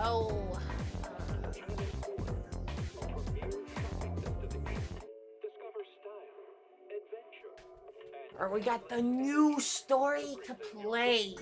Oh. Or we got the new story to play.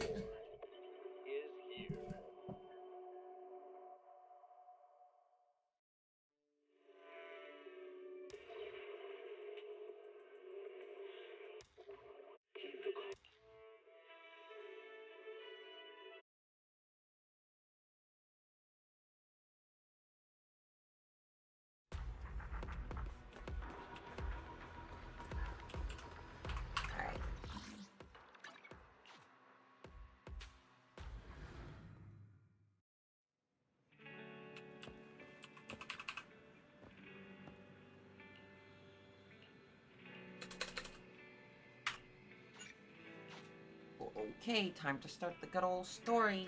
Okay, time to start the good old story.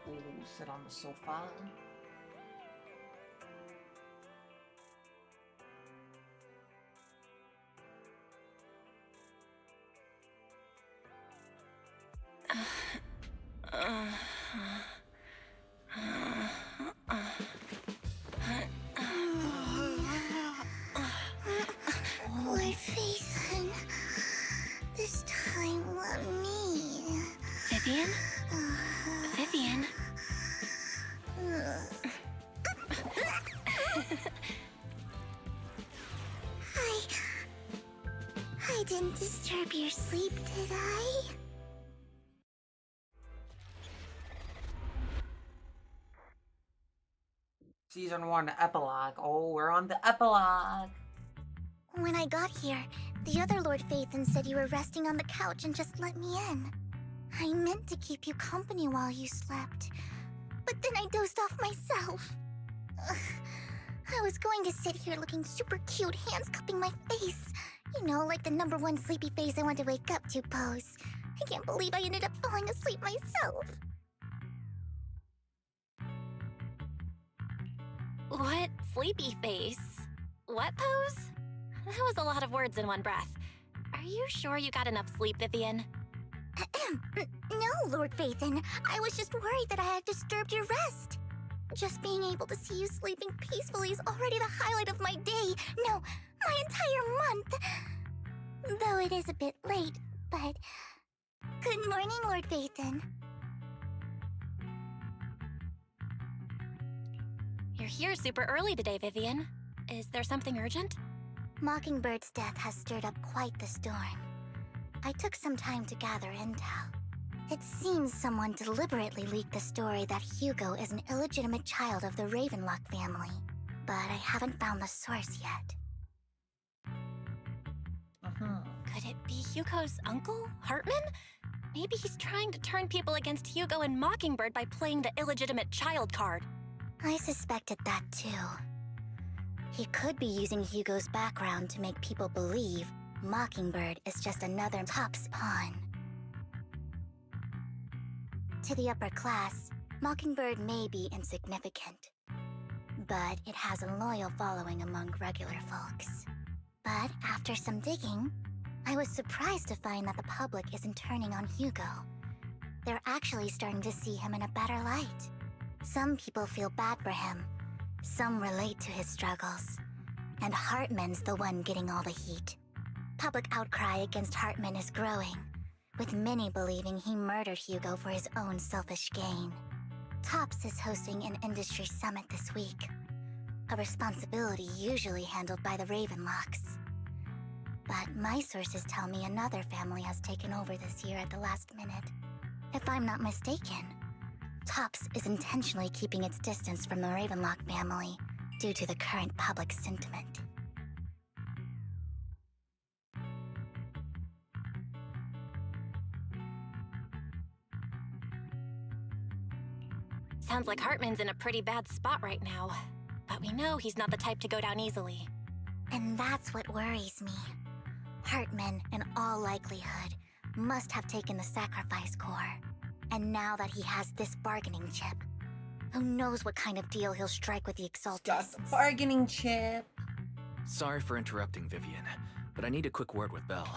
Ooh, sit on the sofa. Lord Phaethon, this time let me. Vivian? Vivian? I didn't disturb your sleep, did I? Season 1 epilogue. Oh, we're on the epilogue. When I got here, the other Lord Phaethon said you were resting on the couch and just let me in. I meant to keep you company while you slept, but then I dozed off myself. Ugh. I was going to sit here looking super cute, hands cupping my face. You know, like the #1 sleepy face I want to wake up to pose. I can't believe I ended up falling asleep myself. What sleepy face? What pose? That was a lot of words in one breath. Are you sure you got enough sleep, Vivian? No, Lord Phaethon. I was just worried that I had disturbed your rest. Just being able to see you sleeping peacefully is already the highlight of my day. No, my entire month. Though it is a bit late, but... Good morning, Lord Phaethon. You're here super early today, Vivian. Is there something urgent? Mockingbird's death has stirred up quite the storm. I took some time to gather intel. It seems someone deliberately leaked the story that Hugo is an illegitimate child of the Ravenlock family, but I haven't found the source yet. Could it be Hugo's uncle, Hartman? Maybe he's trying to turn people against Hugo and Mockingbird by playing the illegitimate child card. I suspected that too. He could be using Hugo's background to make people believe Mockingbird is just another Top's pawn. To the upper class, Mockingbird may be insignificant, but it has a loyal following among regular folks. But after some digging, I was surprised to find that the public isn't turning on Hugo. They're actually starting to see him in a better light. Some people feel bad for him, some relate to his struggles, and Hartman's the one getting all the heat. Public outcry against Hartman is growing, with many believing he murdered Hugo for his own selfish gain. Tops is hosting an industry summit this week, a responsibility usually handled by the Ravenlocks. But my sources tell me another family has taken over this year at the last minute. If I'm not mistaken, Tops is intentionally keeping its distance from the Ravenlock family due to the current public sentiment. Sounds like Hartman's in a pretty bad spot right now. But we know he's not the type to go down easily. And that's what worries me. Hartman, in all likelihood, must have taken the sacrifice core. And now that he has this bargaining chip, who knows what kind of deal he'll strike with the Exaltists. Got the bargaining chip. Sorry for interrupting, Vivian, but I need a quick word with Belle.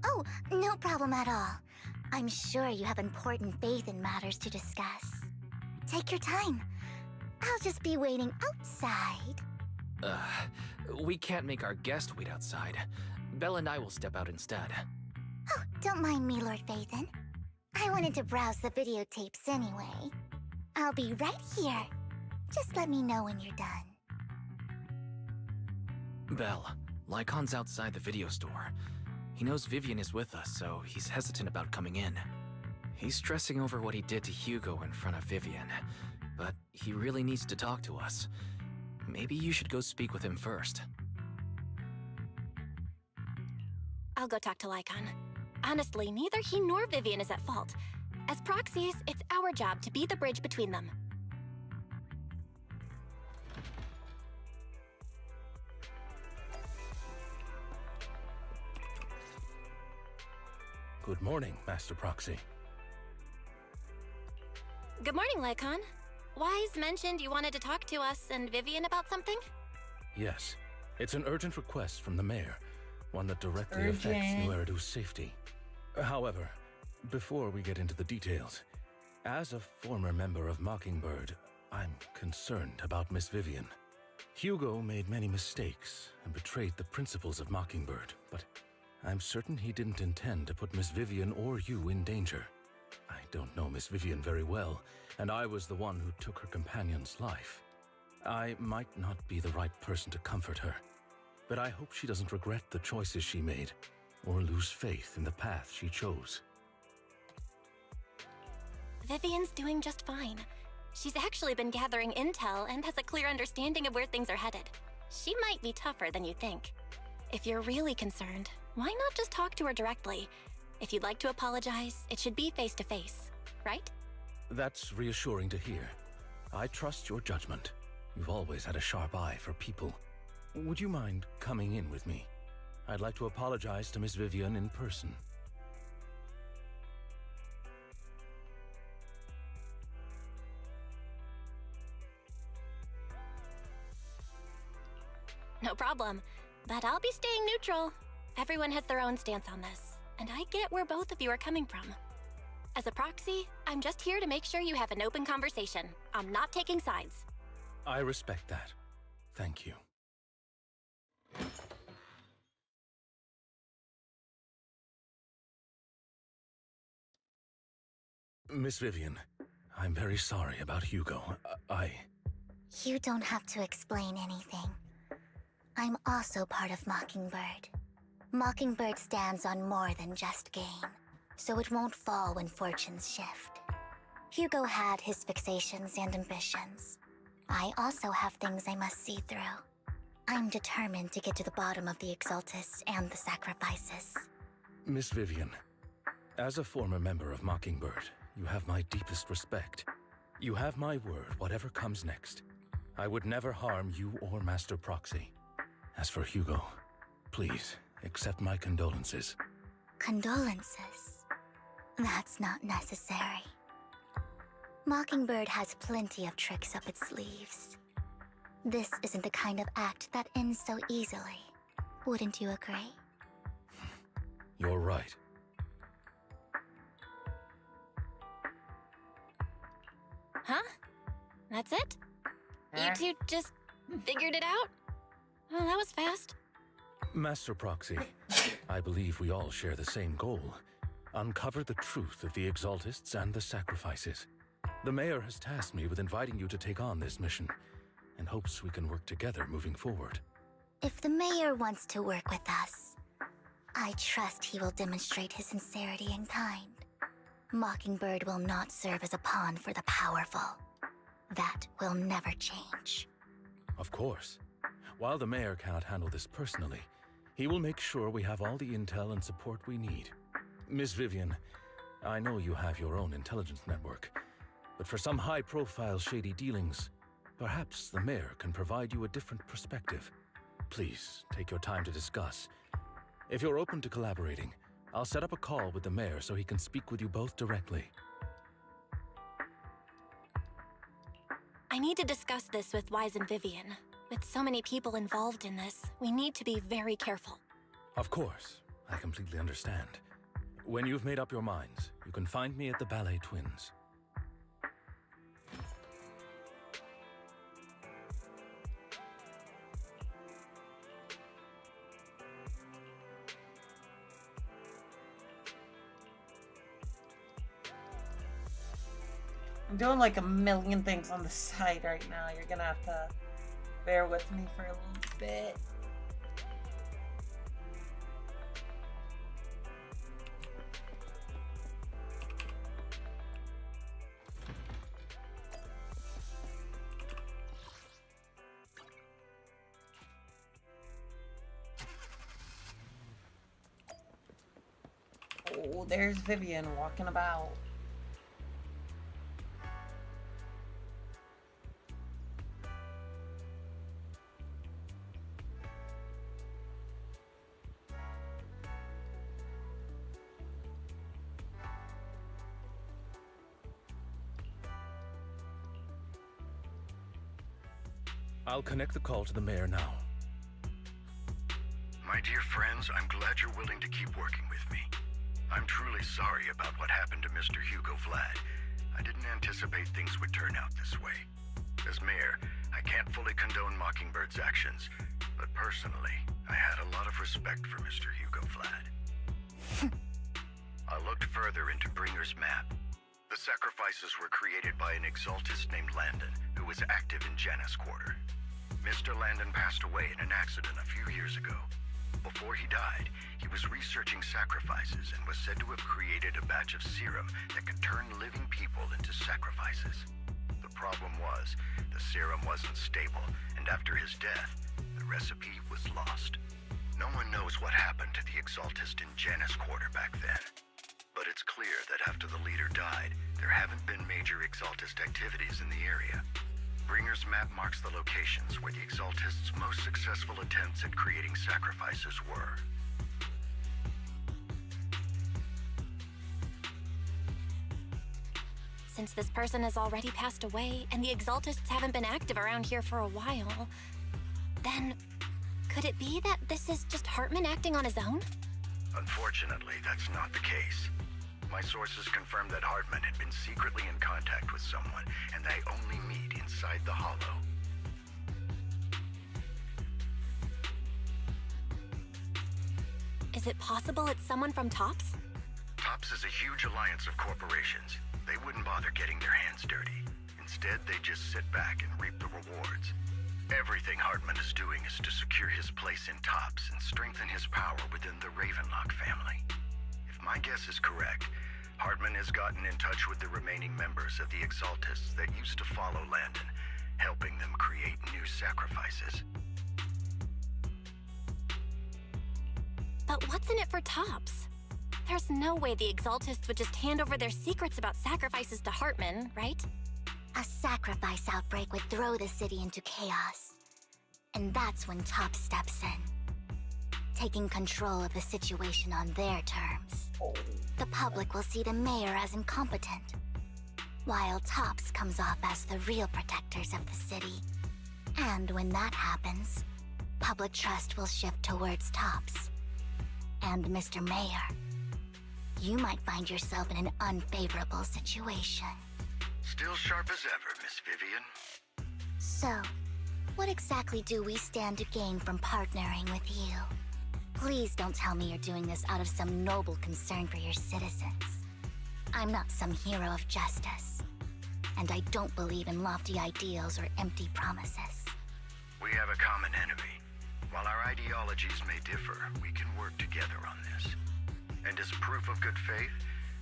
Oh, no problem at all. I'm sure you have important faith in matters to discuss. Take your time. I'll just be waiting outside. We can't make our guest wait outside. Belle and I will step out instead. Oh, don't mind me, Lord Phaethon. I wanted to browse the videotapes anyway. I'll be right here. Just let me know when you're done. Belle, Lycon's outside the video store. He knows Vivian is with us, so he's hesitant about coming in. He's stressing over what he did to Hugo in front of Vivian, but he really needs to talk to us. Maybe you should go speak with him first. I'll go talk to Lycon. Honestly, neither he nor Vivian is at fault. As proxies, it's our job to be the bridge between them. Good morning, Master Proxy. Good morning, Lycon. Wise mentioned you wanted to talk to us and Vivian about something? Yes, it's an urgent request from the mayor, one that directly affects New Eridu's safety. However, before we get into the details, as a former member of Mockingbird, I'm concerned about Miss Vivian. Hugo made many mistakes and betrayed the principles of Mockingbird, but I'm certain he didn't intend to put Miss Vivian or you in danger. I don't know Miss Vivian very well, and I was the one who took her companion's life. I might not be the right person to comfort her, but I hope she doesn't regret the choices she made, or lose faith in the path she chose. Vivian's doing just fine. She's actually been gathering intel and has a clear understanding of where things are headed. She might be tougher than you think. If you're really concerned, why not just talk to her directly? If you'd like to apologize, it should be face-to-face, right? That's reassuring to hear. I trust your judgment. You've always had a sharp eye for people. Would you mind coming in with me? I'd like to apologize to Miss Vivian in person. No problem. But I'll be staying neutral. Everyone has their own stance on this, and I get where both of you are coming from. As a proxy, I'm just here to make sure you have an open conversation. I'm not taking sides. I respect that. Thank you. Miss Vivian, I'm very sorry about Hugo. You don't have to explain anything. I'm also part of Mockingbird. Mockingbird stands on more than just gain, so it won't fall when fortunes shift. Hugo had his fixations and ambitions. I also have things I must see through. I'm determined to get to the bottom of the Exaltists and the sacrifices. Miss Vivian, as a former member of Mockingbird, you have my deepest respect. You have my word, whatever comes next. I would never harm you or Master Proxy. As for Hugo, please accept my condolences. Condolences? That's not necessary. Mockingbird has plenty of tricks up its sleeves. This isn't the kind of act that ends so easily. Wouldn't you agree? You're right. Huh? That's it? You two just figured it out? Oh, that was fast. Master Proxy, I believe we all share the same goal. Uncover the truth of the Exaltists and the sacrifices. The mayor has tasked me with inviting you to take on this mission, and hopes we can work together moving forward. If the mayor wants to work with us, I trust he will demonstrate his sincerity in kind. Mockingbird will not serve as a pawn for the powerful. That will never change. Of course. While the mayor cannot handle this personally, he will make sure we have all the intel and support we need. Miss Vivian, I know you have your own intelligence network, but for some high-profile shady dealings, perhaps the mayor can provide you a different perspective. Please, take your time to discuss. If you're open to collaborating, I'll set up a call with the mayor so he can speak with you both directly. I need to discuss this with Wise and Vivian. With so many people involved in this, we need to be very careful. Of course, I completely understand. When you've made up your minds, you can find me at the Ballet Twins. I'm doing like a million things on the side right now. You're gonna have to bear with me for a little bit. Oh, there's Vivian walking about. I'll connect the call to the mayor now. My dear friends, I'm glad you're willing to keep working with me. I'm truly sorry about what happened to Mr. Hugo Vlad. I didn't anticipate things would turn out this way. As mayor, I can't fully condone Mockingbird's actions, but personally, I had a lot of respect for Mr. Hugo Vlad. I looked further into Bringer's map. The sacrifices were created by an exaltist named Landon, who was active in Janus Quarter. Mr. Landon passed away in an accident a few years ago. Before he died, he was researching sacrifices and was said to have created a batch of serum that could turn living people into sacrifices. The problem was, the serum wasn't stable, and after his death, the recipe was lost. No one knows what happened to the exaltist in Janus Quarter back then. But it's clear that after the leader died, there haven't been major exaltist activities in the area. Bringer's map marks the locations where the exaltists' most successful attempts at creating sacrifices were. Since this person has already passed away, and the exaltists haven't been active around here for a while, then could it be that this is just Hartman acting on his own? Unfortunately, that's not the case. My sources confirmed that Hartman had been secretly in contact with someone, and they only meet inside the Hollow. Is it possible it's someone from TOPS? TOPS is a huge alliance of corporations. They wouldn't bother getting their hands dirty. Instead, they just sit back and reap the rewards. Everything Hartman is doing is to secure his place in TOPS and strengthen his power within the Ravenlock family. If my guess is correct, Hartman has gotten in touch with the remaining members of the Exaltists that used to follow Landon, helping them create new sacrifices. But what's in it for TOPS? There's no way the Exaltists would just hand over their secrets about sacrifices to Hartman, right? A sacrifice outbreak would throw the city into chaos. And that's when TOPS steps in, taking control of the situation on their terms. The public will see the mayor as incompetent, while TOPS comes off as the real protectors of the city. And when that happens, public trust will shift towards TOPS. And Mr. Mayor, you might find yourself in an unfavorable situation. Still sharp as ever, Miss Vivian. So, what exactly do we stand to gain from partnering with you? Please don't tell me you're doing this out of some noble concern for your citizens. I'm not some hero of justice, and I don't believe in lofty ideals or empty promises. We have a common enemy. While our ideologies may differ, we can work together on this. And as proof of good faith,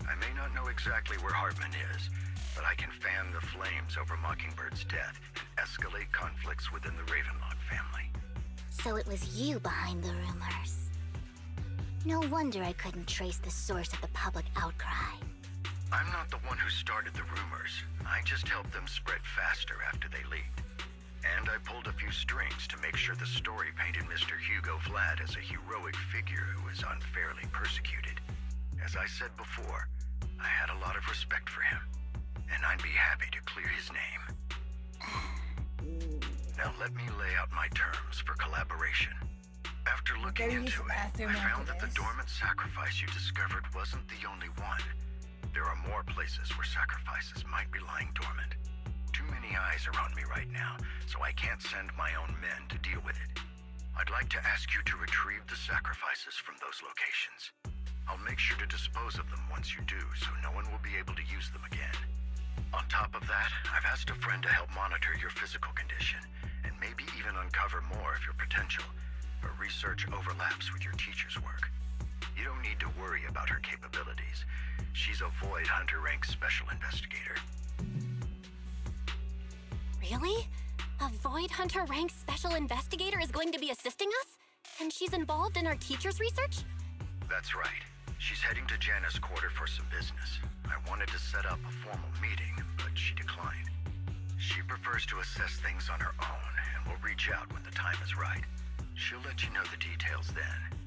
I may not know exactly where Hartman is, but I can fan the flames over Mockingbird's death and escalate conflicts within the Ravenlock family. So it was you behind the rumors. No wonder I couldn't trace the source of the public outcry. I'm not the one who started the rumors. I just helped them spread faster after they leaked. And I pulled a few strings to make sure the story painted Mr. Hugo Vlad as a heroic figure who was unfairly persecuted. As I said before, I had a lot of respect for him, and I'd be happy to clear his name. Now let me lay out my terms for collaboration. After looking gotta use into the it, bathroom I found after that the this. dormant sacrifice you discovered wasn't the only one. There are more places where sacrifices might be lying dormant. Too many eyes are on me right now, so I can't send my own men to deal with it. I'd like to ask you to retrieve the sacrifices from those locations. I'll make sure to dispose of them once you do, so no one will be able to use them again. On top of that, I've asked a friend to help monitor your physical condition, and maybe even uncover more of your potential. Her research overlaps with your teacher's work. You don't need to worry about her capabilities. She's a Void Hunter rank special investigator. Really? A Void Hunter ranked special investigator is going to be assisting us? And she's involved in our teacher's research? That's right. She's heading to Janna's quarter for some business. I wanted to set up a formal meeting, but she declined. She prefers to assess things on her own, and will reach out when the time is right. She'll let you know the details then.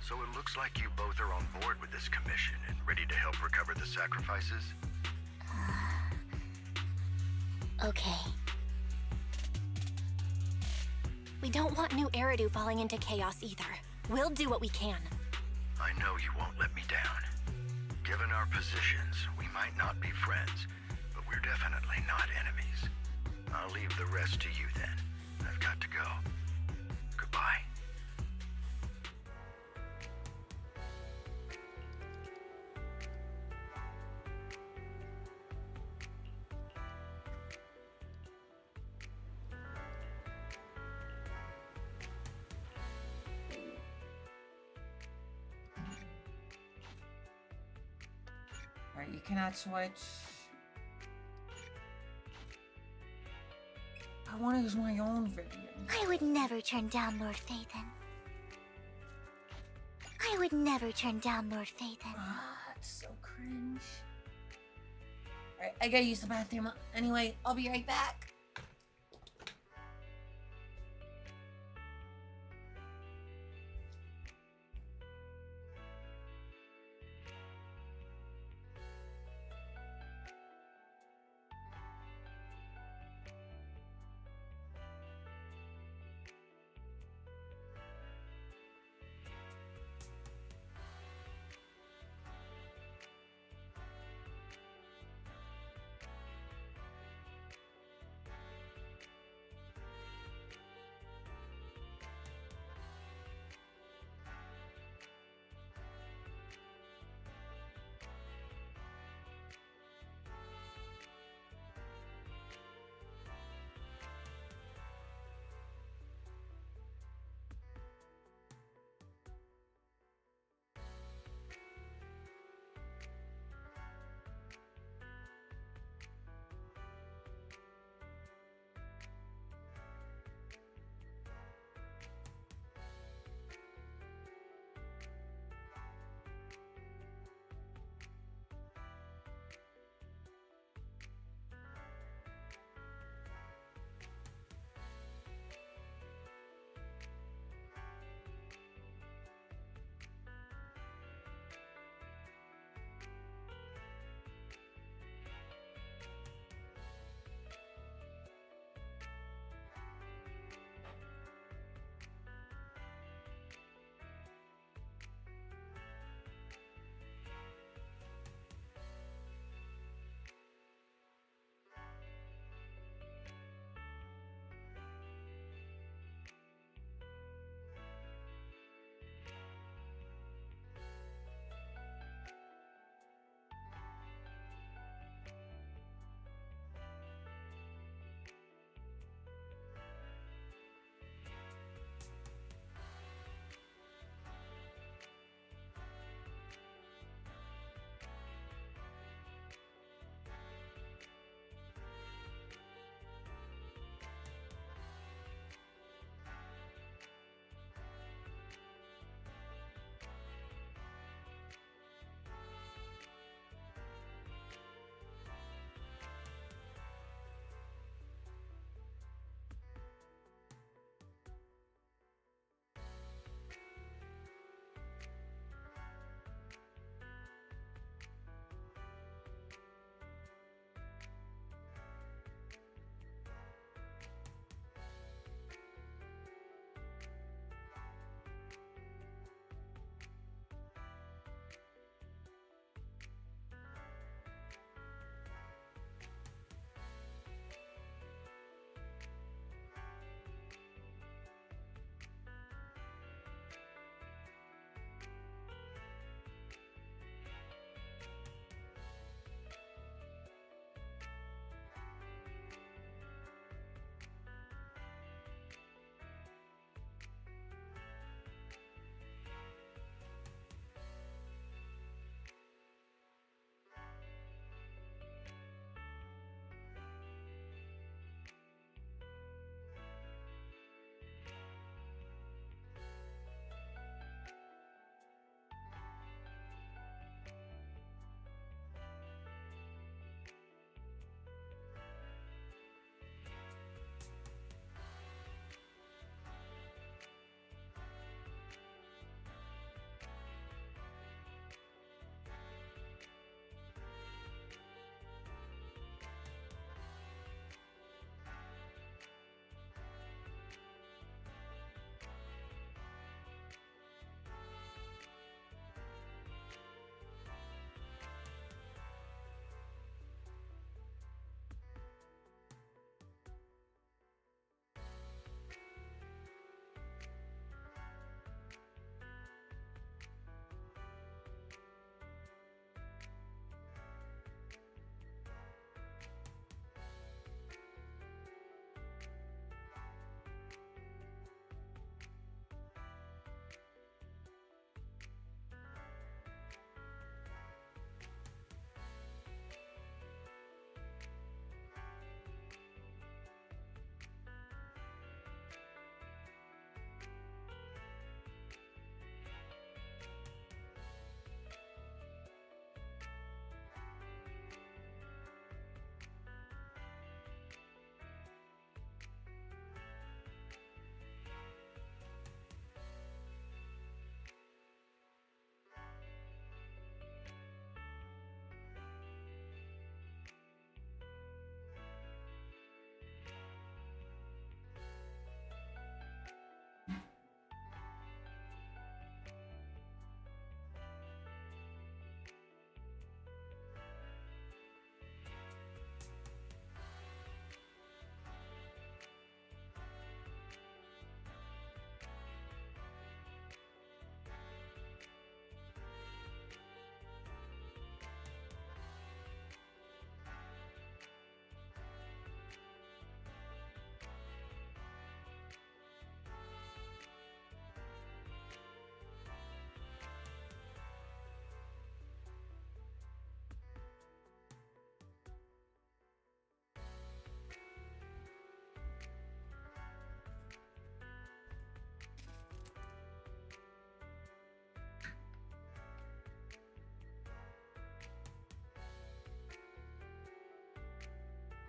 So it looks like you both are on board with this commission and ready to help recover the sacrifices? Okay. We don't want new Eridu falling into chaos either. We'll do what we can. I know you won't let me down. Given our positions, we might not be friends, but we're definitely not enemies. I'll leave the rest to you then. I've got to go. Goodbye. Alright, you cannot switch. I want to use my own video. I would never turn down Lord Phaethon. I would never turn down Lord Phaethon. Ah, it's so cringe. Alright, I gotta use the bathroom. Anyway, I'll be right back.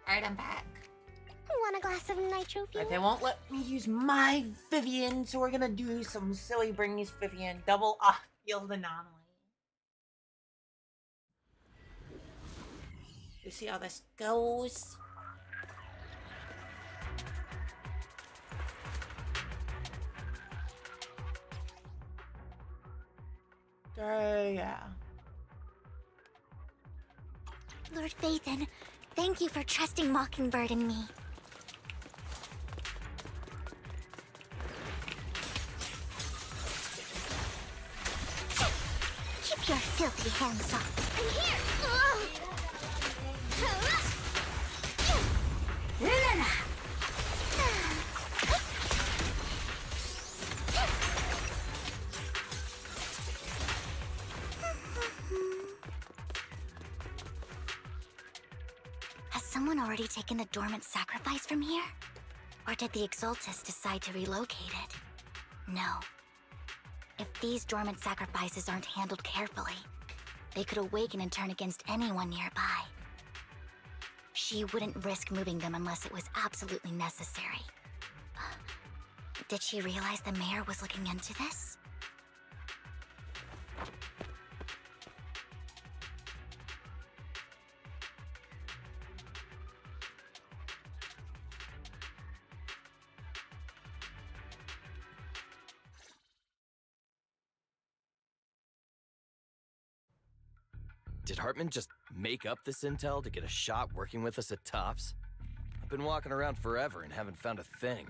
Alright, I'm back. Want a glass of nitro fuel? But they won't let me use my Vivian, so we're gonna do some silly Britney's Vivian double field anomaly. You see how this goes? Yeah. Lord Phaethon, thank you for trusting Mockingbird and me. Keep your filthy hands off. I'm here! Has someone already taken the dormant sacrifice from here? Or did the Exaltus decide to relocate it? No. If these dormant sacrifices aren't handled carefully, they could awaken and turn against anyone nearby. She wouldn't risk moving them unless it was absolutely necessary. Did she realize the mayor was looking into this? Did Hartman just make up this intel to get a shot working with us at Tops? I've been walking around forever and haven't found a thing.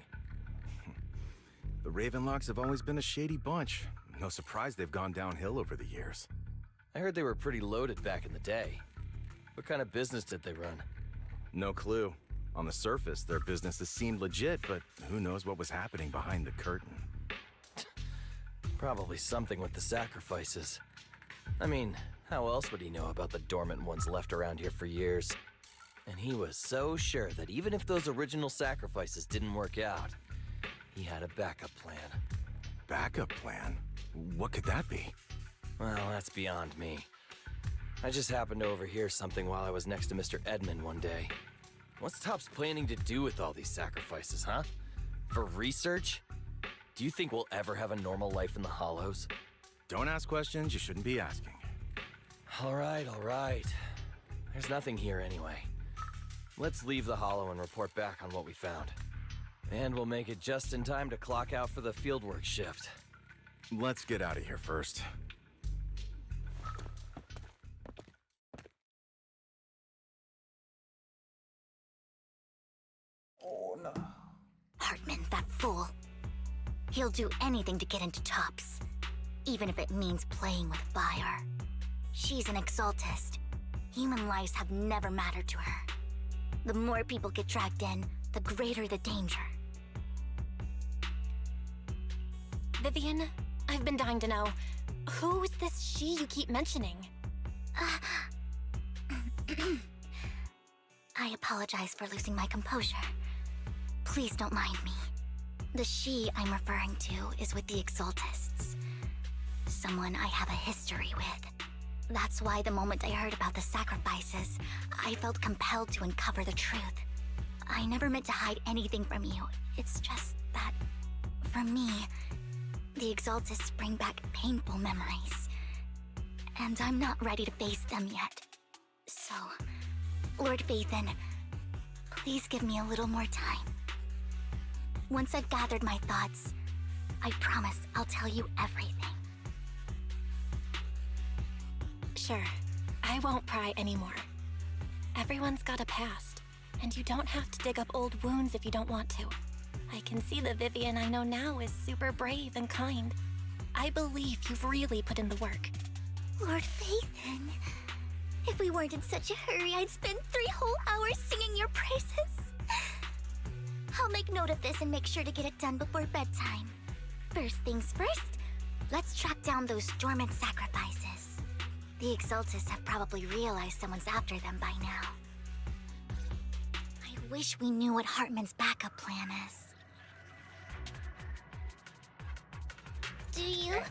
The Ravenlocks have always been a shady bunch. No surprise they've gone downhill over the years. I heard they were pretty loaded back in the day. What kind of business did they run? No clue. On the surface, their businesses seemed legit, but who knows what was happening behind the curtain. Probably something with the sacrifices. I mean, how else would he know about the dormant ones left around here for years? And he was so sure that even if those original sacrifices didn't work out, he had a backup plan. Backup plan? What could that be? Well, that's beyond me. I just happened to overhear something while I was next to Mr. Edmund one day. What's Tops planning to do with all these sacrifices, huh? For research? Do you think we'll ever have a normal life in the Hollows? Don't ask questions you shouldn't be asking. All right. There's nothing here anyway. Let's leave the Hollow and report back on what we found. And we'll make it just in time to clock out for the fieldwork shift. Let's get out of here first. Oh no. Hartman, that fool. He'll do anything to get into Tops, even if it means playing with fire. She's an Exaltist. Human lives have never mattered to her. The more people get dragged in, the greater the danger. Vivian, I've been dying to know, who's this she you keep mentioning? I apologize for losing my composure. Please don't mind me. The she I'm referring to is with the Exaltists. Someone I have a history with. That's why the moment I heard about the sacrifices, I felt compelled to uncover the truth. I never meant to hide anything from you. It's just that, for me, the Exaltists bring back painful memories. And I'm not ready to face them yet. So, Lord Phaethon, please give me a little more time. Once I've gathered my thoughts, I promise I'll tell you everything. Sure, I won't pry anymore. Everyone's got a past, and you don't have to dig up old wounds if you don't want to. I can see the Vivian I know now is super brave and kind. I believe you've really put in the work. Lord Phaethon, if we weren't in such a hurry, I'd spend 3 whole hours singing your praises. I'll make note of this and make sure to get it done before bedtime. First things first, let's track down those dormant sacrifices. The Exaltists have probably realized someone's after them by now. I wish we knew what Hartman's backup plan is. Do you?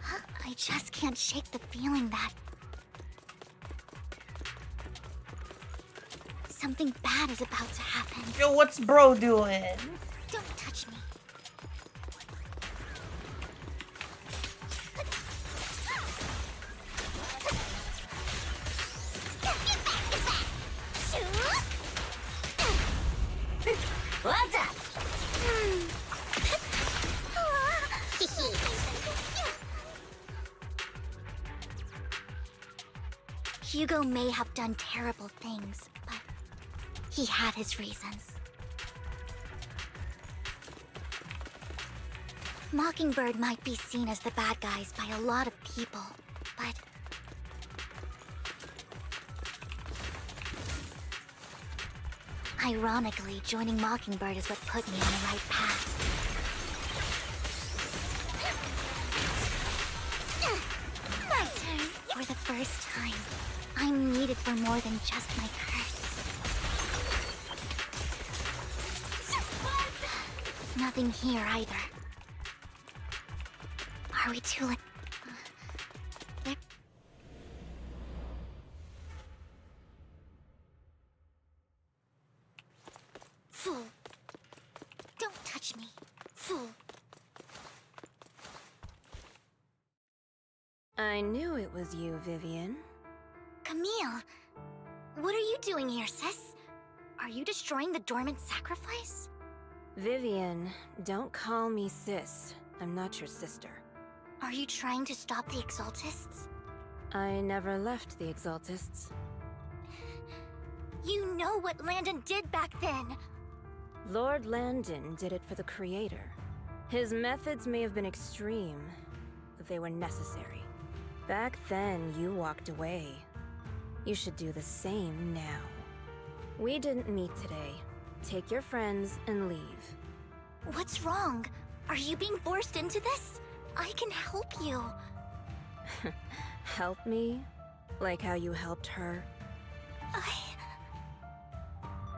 I just can't shake the feeling that Something bad is about to happen. Yo, what's bro doing? Don't touch me. What's up? Hugo may have done terrible things, but he had his reasons. Mockingbird might be seen as the bad guys by a lot of people, but ironically, joining Mockingbird is what put me on the right path. My turn. For the first time, I'm needed for more than just my curse. Nothing here either. Are we too late? Fool. Don't touch me. Fool. I knew it was you, Vivian. Camille, what are you doing here, sis? Are you destroying the dormant sacrifice? Vivian, don't call me sis. I'm not your sister. Are you trying to stop the Exaltists? I never left the Exaltists. You know what Landon did back then. Lord Landon did it for the Creator. His methods may have been extreme, but they were necessary. Back then, you walked away. You should do the same now. We didn't meet today. Take your friends and leave. What's wrong? Are you being forced into this? I can help you. Help me? Like how you helped her?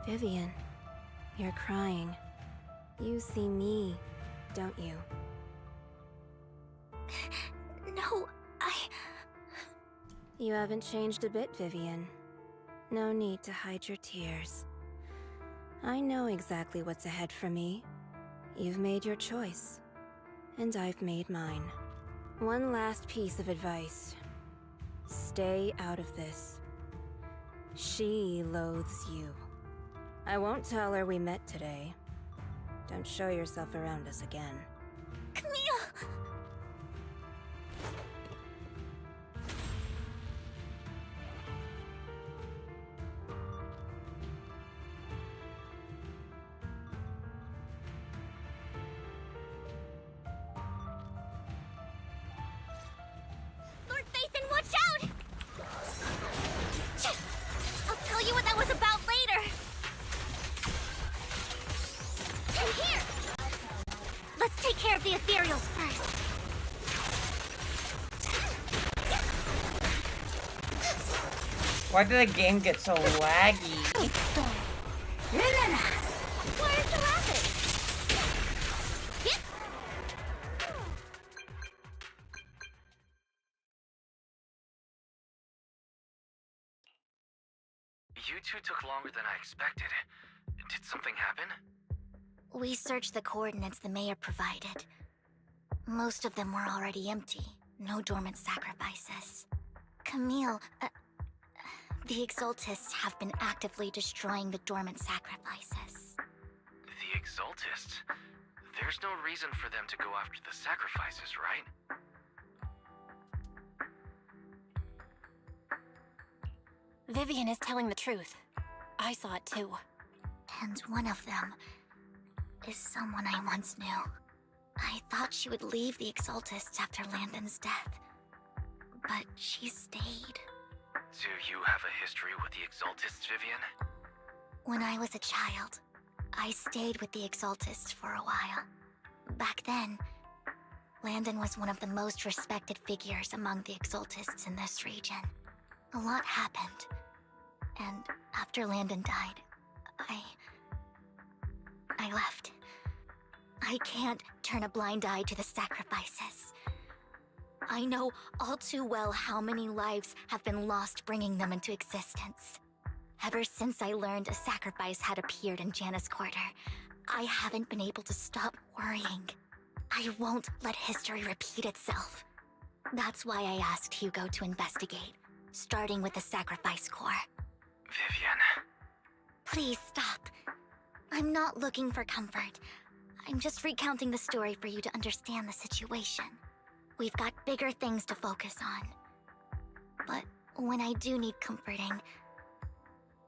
Vivian, you're crying. You see me, don't you? No, You haven't changed a bit, Vivian. No need to hide your tears. I know exactly what's ahead for me. You've made your choice, and I've made mine. One last piece of advice. Stay out of this. She loathes you. I won't tell her we met today. Don't show yourself around us again. Camille! Lord Phaethon, watch out! I'll tell you what that was about later. And here! Let's take care of the ethereals first. Why did the game get so laggy? Why are you laughing? Yep. You two took longer than I expected. Did something happen? We searched the coordinates the mayor provided. Most of them were already empty. No dormant sacrifices. Camille, the Exaltists have been actively destroying the dormant sacrifices. The Exaltists? There's no reason for them to go after the sacrifices, right? Vivian is telling the truth. I saw it too. And one of them is someone I once knew. I thought she would leave the Exaltists after Landon's death, but she stayed. Do you have a history with the Exaltists, Vivian? When I was a child, I stayed with the Exaltists for a while. Back then, Landon was one of the most respected figures among the Exaltists in this region. A lot happened, and after Landon died, I left. I can't turn a blind eye to the sacrifices. I know all too well how many lives have been lost bringing them into existence. Ever since I learned a sacrifice had appeared in Janus Quarter, I haven't been able to stop worrying. I won't let history repeat itself. That's why I asked Hugo to investigate, starting with the Sacrifice Corps. Vivian. Please stop. I'm not looking for comfort. I'm just recounting the story for you to understand the situation. We've got bigger things to focus on. But when I do need comforting,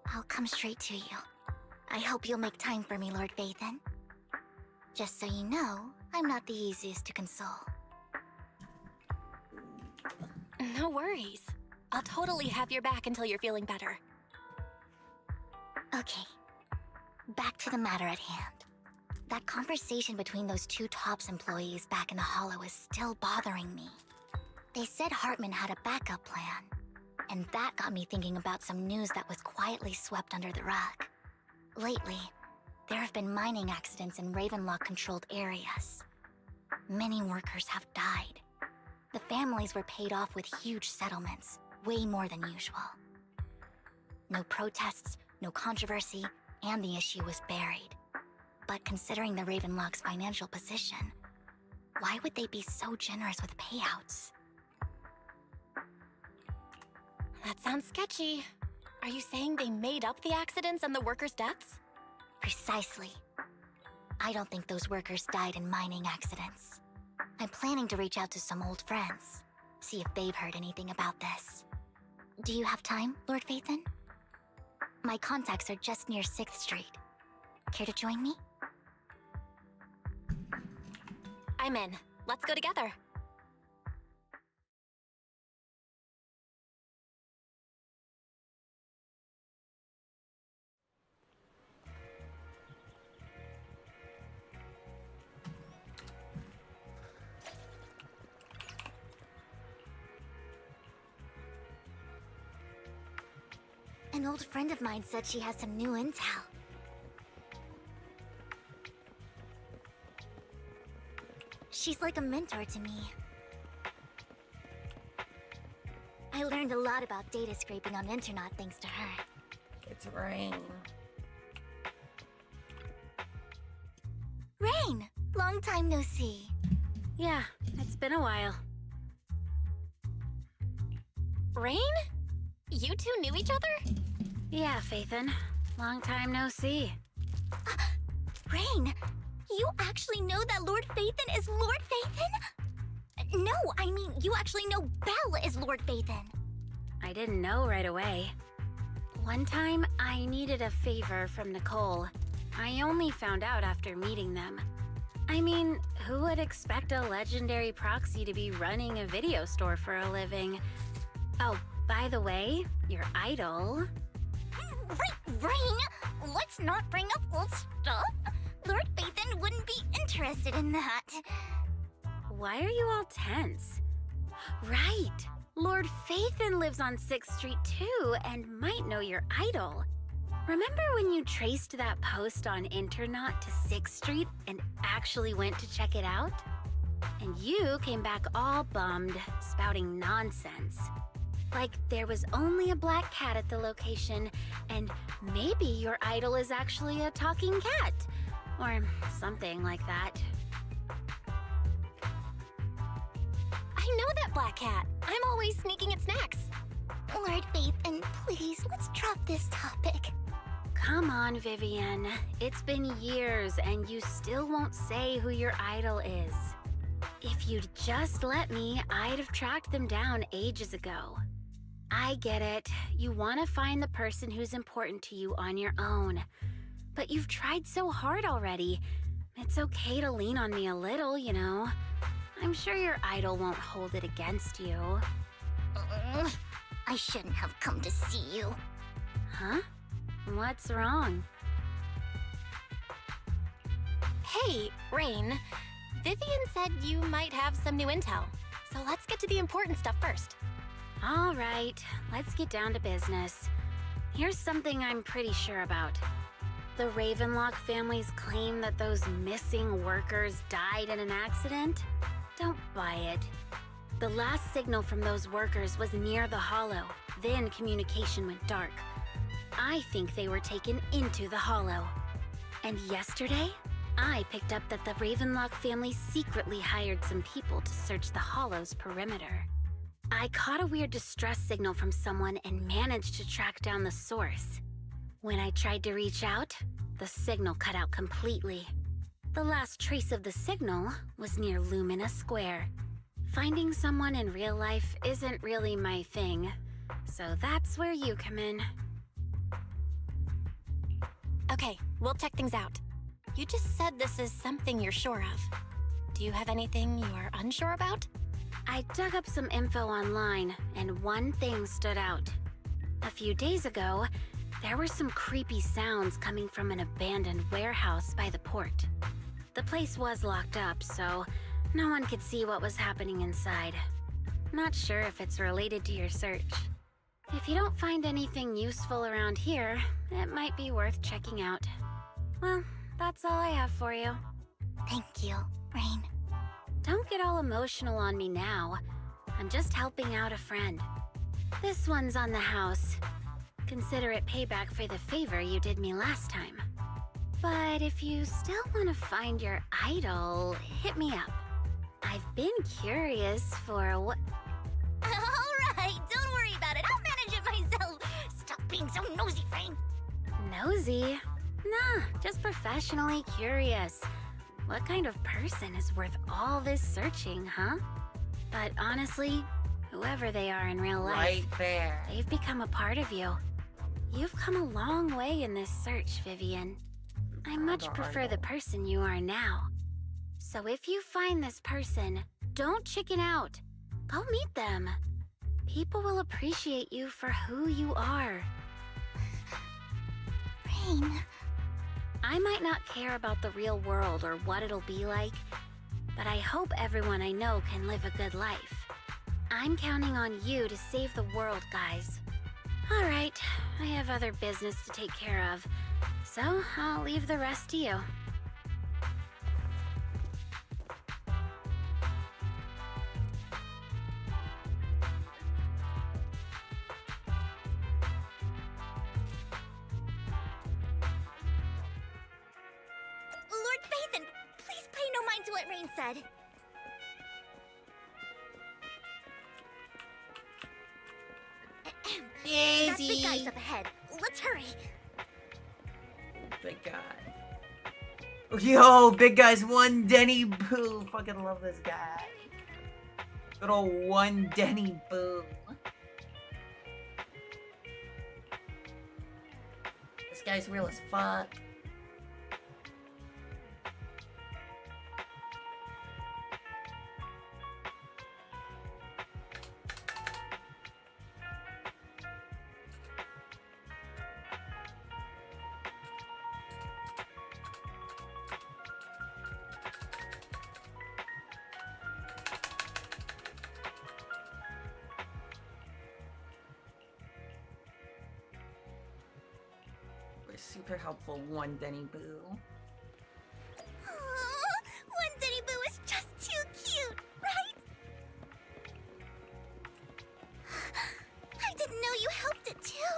I'll come straight to you. I hope you'll make time for me, Lord Vathan. Just so you know, I'm not the easiest to console. No worries. I'll totally have your back until you're feeling better. Okay, back to the matter at hand. That conversation between those two TOPS employees back in the Hollow is still bothering me. They said Hartman had a backup plan, and that got me thinking about some news that was quietly swept under the rug. Lately, there have been mining accidents in Ravenlock-controlled areas. Many workers have died. The families were paid off with huge settlements, way more than usual. No protests, no controversy, and the issue was buried. But considering the Ravenlock's financial position, why would they be so generous with payouts? That sounds sketchy. Are you saying they made up the accidents and the workers' deaths? Precisely. I don't think those workers died in mining accidents. I'm planning to reach out to some old friends, see if they've heard anything about this. Do you have time, Lord Vathan? My contacts are just near 6th Street. Care to join me? I'm in. Let's go together. An old friend of mine said she has some new intel. She's like a mentor to me. I learned a lot about data scraping on Internet thanks to her. It's Rain. Rain! Long time no see. Yeah, it's been a while. Rain? You two knew each other? Yeah, Phaethon. Long time no see. Rain! You actually know that Lord Vathan is Lord Vathan? No, I mean, you actually know Belle is Lord Vathan. I didn't know right away. One time, I needed a favor from Nicole. I only found out after meeting them. I mean, who would expect a legendary proxy to be running a video store for a living? Oh, by the way, your idol... Rain, let's not bring up old stuff. Lord Vathan wouldn't be interested in that. Why are you all tense? Right! Lord Phaethon lives on 6th Street too, and might know your idol. Remember when you traced that post on Internet to 6th Street and actually went to check it out? And you came back all bummed, spouting nonsense. Like there was only a black cat at the location, and maybe your idol is actually a talking cat. Or something like that. I know that black cat. I'm always sneaking at snacks. Lord Vathan, please, let's drop this topic. Come on, Vivian. It's been years and you still won't say who your idol is. If you'd just let me, I'd have tracked them down ages ago. I get it. You want to find the person who's important to you on your own. But you've tried so hard already. It's okay to lean on me a little, you know. I'm sure your idol won't hold it against you. I shouldn't have come to see you. Huh? What's wrong? Hey, Rain. Vivian said you might have some new intel. So let's get to the important stuff first. All right, let's get down to business. Here's something I'm pretty sure about. The Ravenlock family's claim that those missing workers died in an accident? Don't buy it. The last signal from those workers was near the Hollow, then communication went dark. I think they were taken into the Hollow. And yesterday, I picked up that the Ravenlock family secretly hired some people to search the Hollow's perimeter. I caught a weird distress signal from someone and managed to track down the source. When I tried to reach out, the signal cut out completely. The last trace of the signal was near Lumina Square. Finding someone in real life isn't really my thing, so that's where you come in. Okay, we'll check things out. You just said this is something you're sure of. Do you have anything you're unsure about? I dug up some info online, and one thing stood out. A few days ago, there were some creepy sounds coming from an abandoned warehouse by the port. The place was locked up, so no one could see what was happening inside. Not sure if it's related to your search. If you don't find anything useful around here, it might be worth checking out. Well, that's all I have for you. Thank you, Rain. Don't get all emotional on me now. I'm just helping out a friend. This one's on the house. Consider it payback for the favor you did me last time. But if you still want to find your idol, hit me up. I've been curious for what... Alright, don't worry about it. I'll manage it myself. Stop being so nosy, Rain. Nosy? Nah, just professionally curious. What kind of person is worth all this searching, huh? But honestly, whoever they are in real life, Right there. they've become a part of you. You've come a long way in this search, Vivian. I much prefer the person you are now. So if you find this person, don't chicken out. Go meet them. People will appreciate you for who you are. Rain. I might not care about the real world or what it'll be like, but I hope everyone I know can live a good life. I'm counting on you to save the world, guys. All right, I have other business to take care of, so I'll leave the rest to you. Lord Phaethon, please pay no mind to what Rain said. That big guy's up ahead. Let's hurry. Big guy. Yo, big guy's one Denny Boo. Fucking love this guy. Good old one Denny Boo. This guy's real as fuck. Super helpful one Denny Boo. One Denny Boo is just too cute, right? I didn't know you helped it too.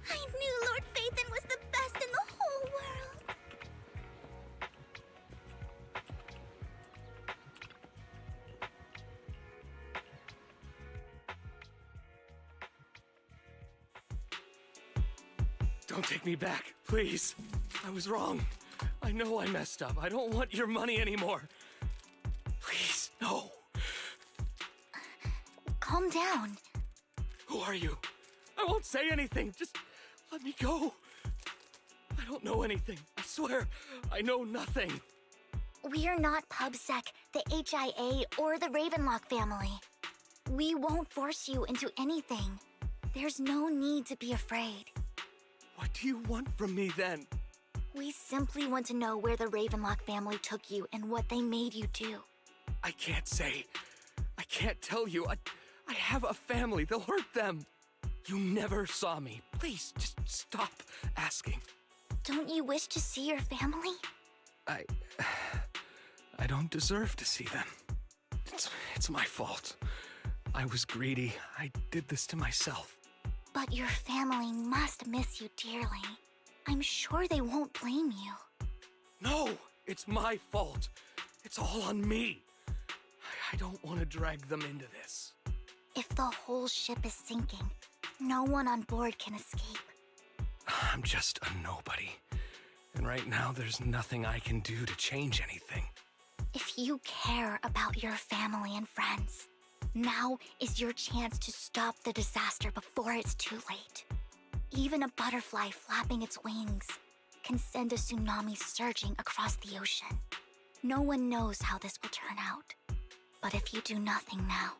I knew Lord Phaethon was the best in the whole world. Don't take me back, please. I was wrong. I know I messed up. I don't want your money anymore. Please, no. Calm down. Who are you? I won't say anything. Just let me go. I don't know anything. I swear, I know nothing. We're not PubSec, the HIA, or the Ravenlock family. We won't force you into anything. There's no need to be afraid. What do you want from me then? We simply want to know where the Ravenlock family took you and what they made you do. I can't say. I can't tell you. I have a family. They'll hurt them. You never saw me. Please, just stop asking. Don't you wish to see your family? I don't deserve to see them. It's my fault. I was greedy. I did this to myself. But your family must miss you dearly. I'm sure they won't blame you. No! It's my fault. It's all on me. I don't want to drag them into this. If the whole ship is sinking, no one on board can escape. I'm just a nobody. And right now, there's nothing I can do to change anything. If you care about your family and friends, now is your chance to stop the disaster before it's too late. Even a butterfly flapping its wings can send a tsunami surging across the ocean. No one knows how this will turn out. But if you do nothing now,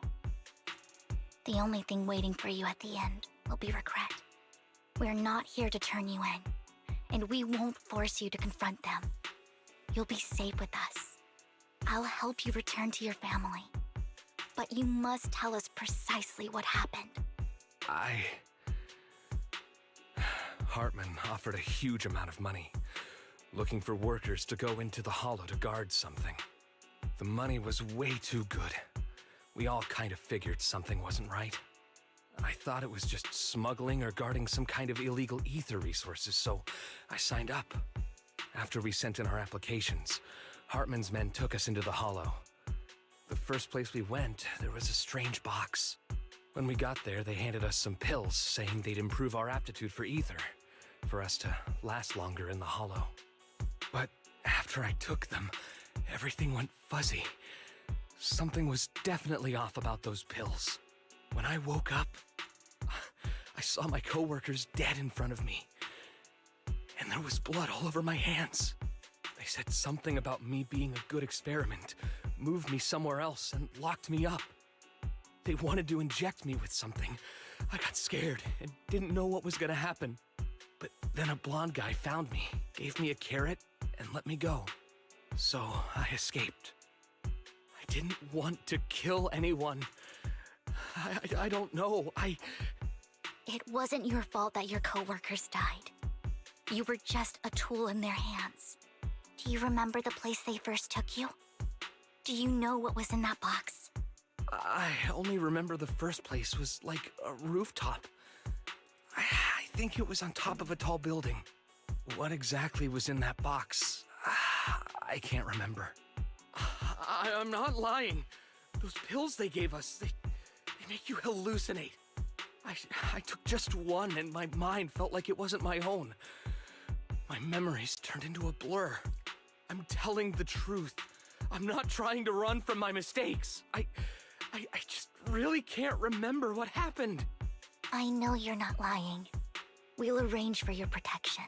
the only thing waiting for you at the end will be regret. We're not here to turn you in, and we won't force you to confront them. You'll be safe with us. I'll help you return to your family. But you must tell us precisely what happened. Hartman offered a huge amount of money, looking for workers to go into the hollow to guard something. The money was way too good. We all kind of figured something wasn't right. I thought it was just smuggling or guarding some kind of illegal ether resources, so I signed up. After we sent in our applications, Hartman's men took us into the hollow. The first place we went, there was a strange box. When we got there, they handed us some pills, saying they'd improve our aptitude for ether, for us to last longer in the hollow. But after I took them, everything went fuzzy. Something was definitely off about those pills. When I woke up, I saw my coworkers dead in front of me. And there was blood all over my hands. They said something about me being a good experiment, moved me somewhere else, and locked me up. They wanted to inject me with something. I got scared and didn't know what was gonna happen. But then a blonde guy found me, gave me a carrot, and let me go. So I escaped. I didn't want to kill anyone. I don't know. It wasn't your fault that your coworkers died. You were just a tool in their hands. Do you remember the place they first took you? Do you know what was in that box? I only remember the first place was like a rooftop. I think it was on top of a tall building. What exactly was in that box? I can't remember. I'm not lying. Those pills they gave us, they make you hallucinate. I took just one and my mind felt like it wasn't my own. My memories turned into a blur. I'm telling the truth. I'm not trying to run from my mistakes. I just really can't remember what happened. I know you're not lying. We'll arrange for your protection.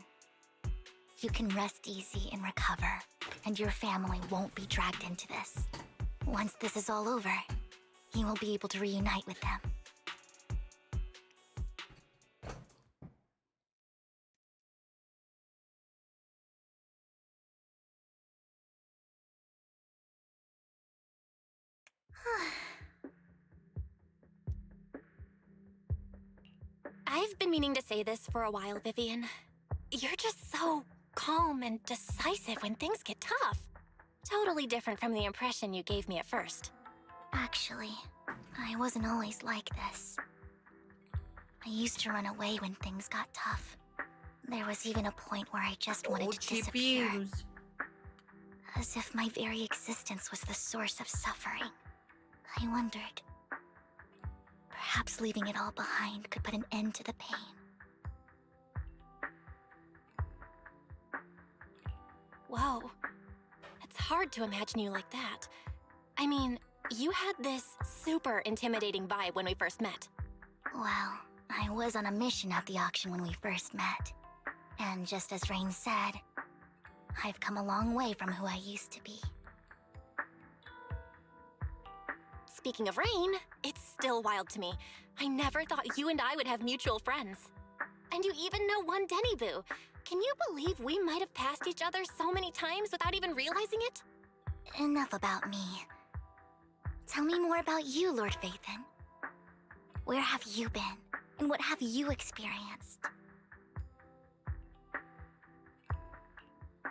You can rest easy and recover, and your family won't be dragged into this. Once this is all over, you will be able to reunite with them. I've been meaning to say this for a while, Vivian. You're just so calm and decisive when things get tough. Totally different from the impression you gave me at first. Actually, I wasn't always like this. I used to run away when things got tough. There was even a point where I just wanted to disappear. As if my very existence was the source of suffering. I wondered. Perhaps leaving it all behind could put an end to the pain. Whoa. It's hard to imagine you like that. I mean, you had this super intimidating vibe when we first met. Well, I was on a mission at the auction when we first met. And just as Rain said, I've come a long way from who I used to be. Speaking of Rain, it's still wild to me. I never thought you and I would have mutual friends. And you even know one Denny Boo. Can you believe we might have passed each other so many times without even realizing it? Enough about me. Tell me more about you, Lord Phaethon. Where have you been? And what have you experienced?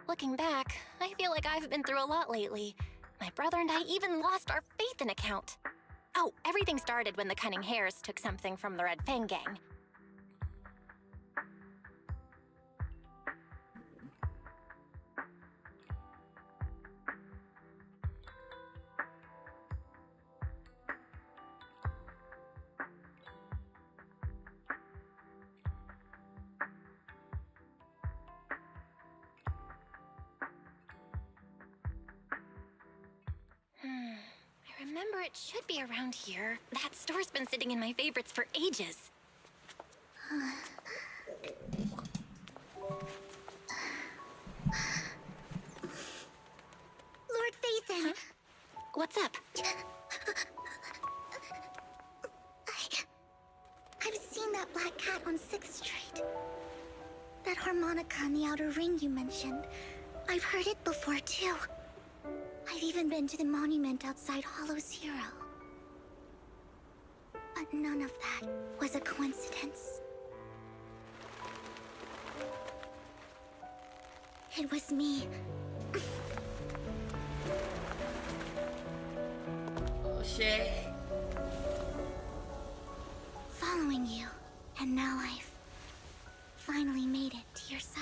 Looking back, I feel like I've been through a lot lately. My brother and I even lost our Phaethon account. Oh, everything started when the Cunning Hares took something from the Red Fang gang. remember it should be around here. That store's been sitting in my favorites for ages. Lord Phaethon! Huh? What's up? I've seen that black cat on 6th Street. That harmonica in the outer ring you mentioned. I've heard it before, too. I've even been to the monument outside Hollow Zero. But none of that was a coincidence. It was me. Oh shit. Following you, and now I've finally made it to your side.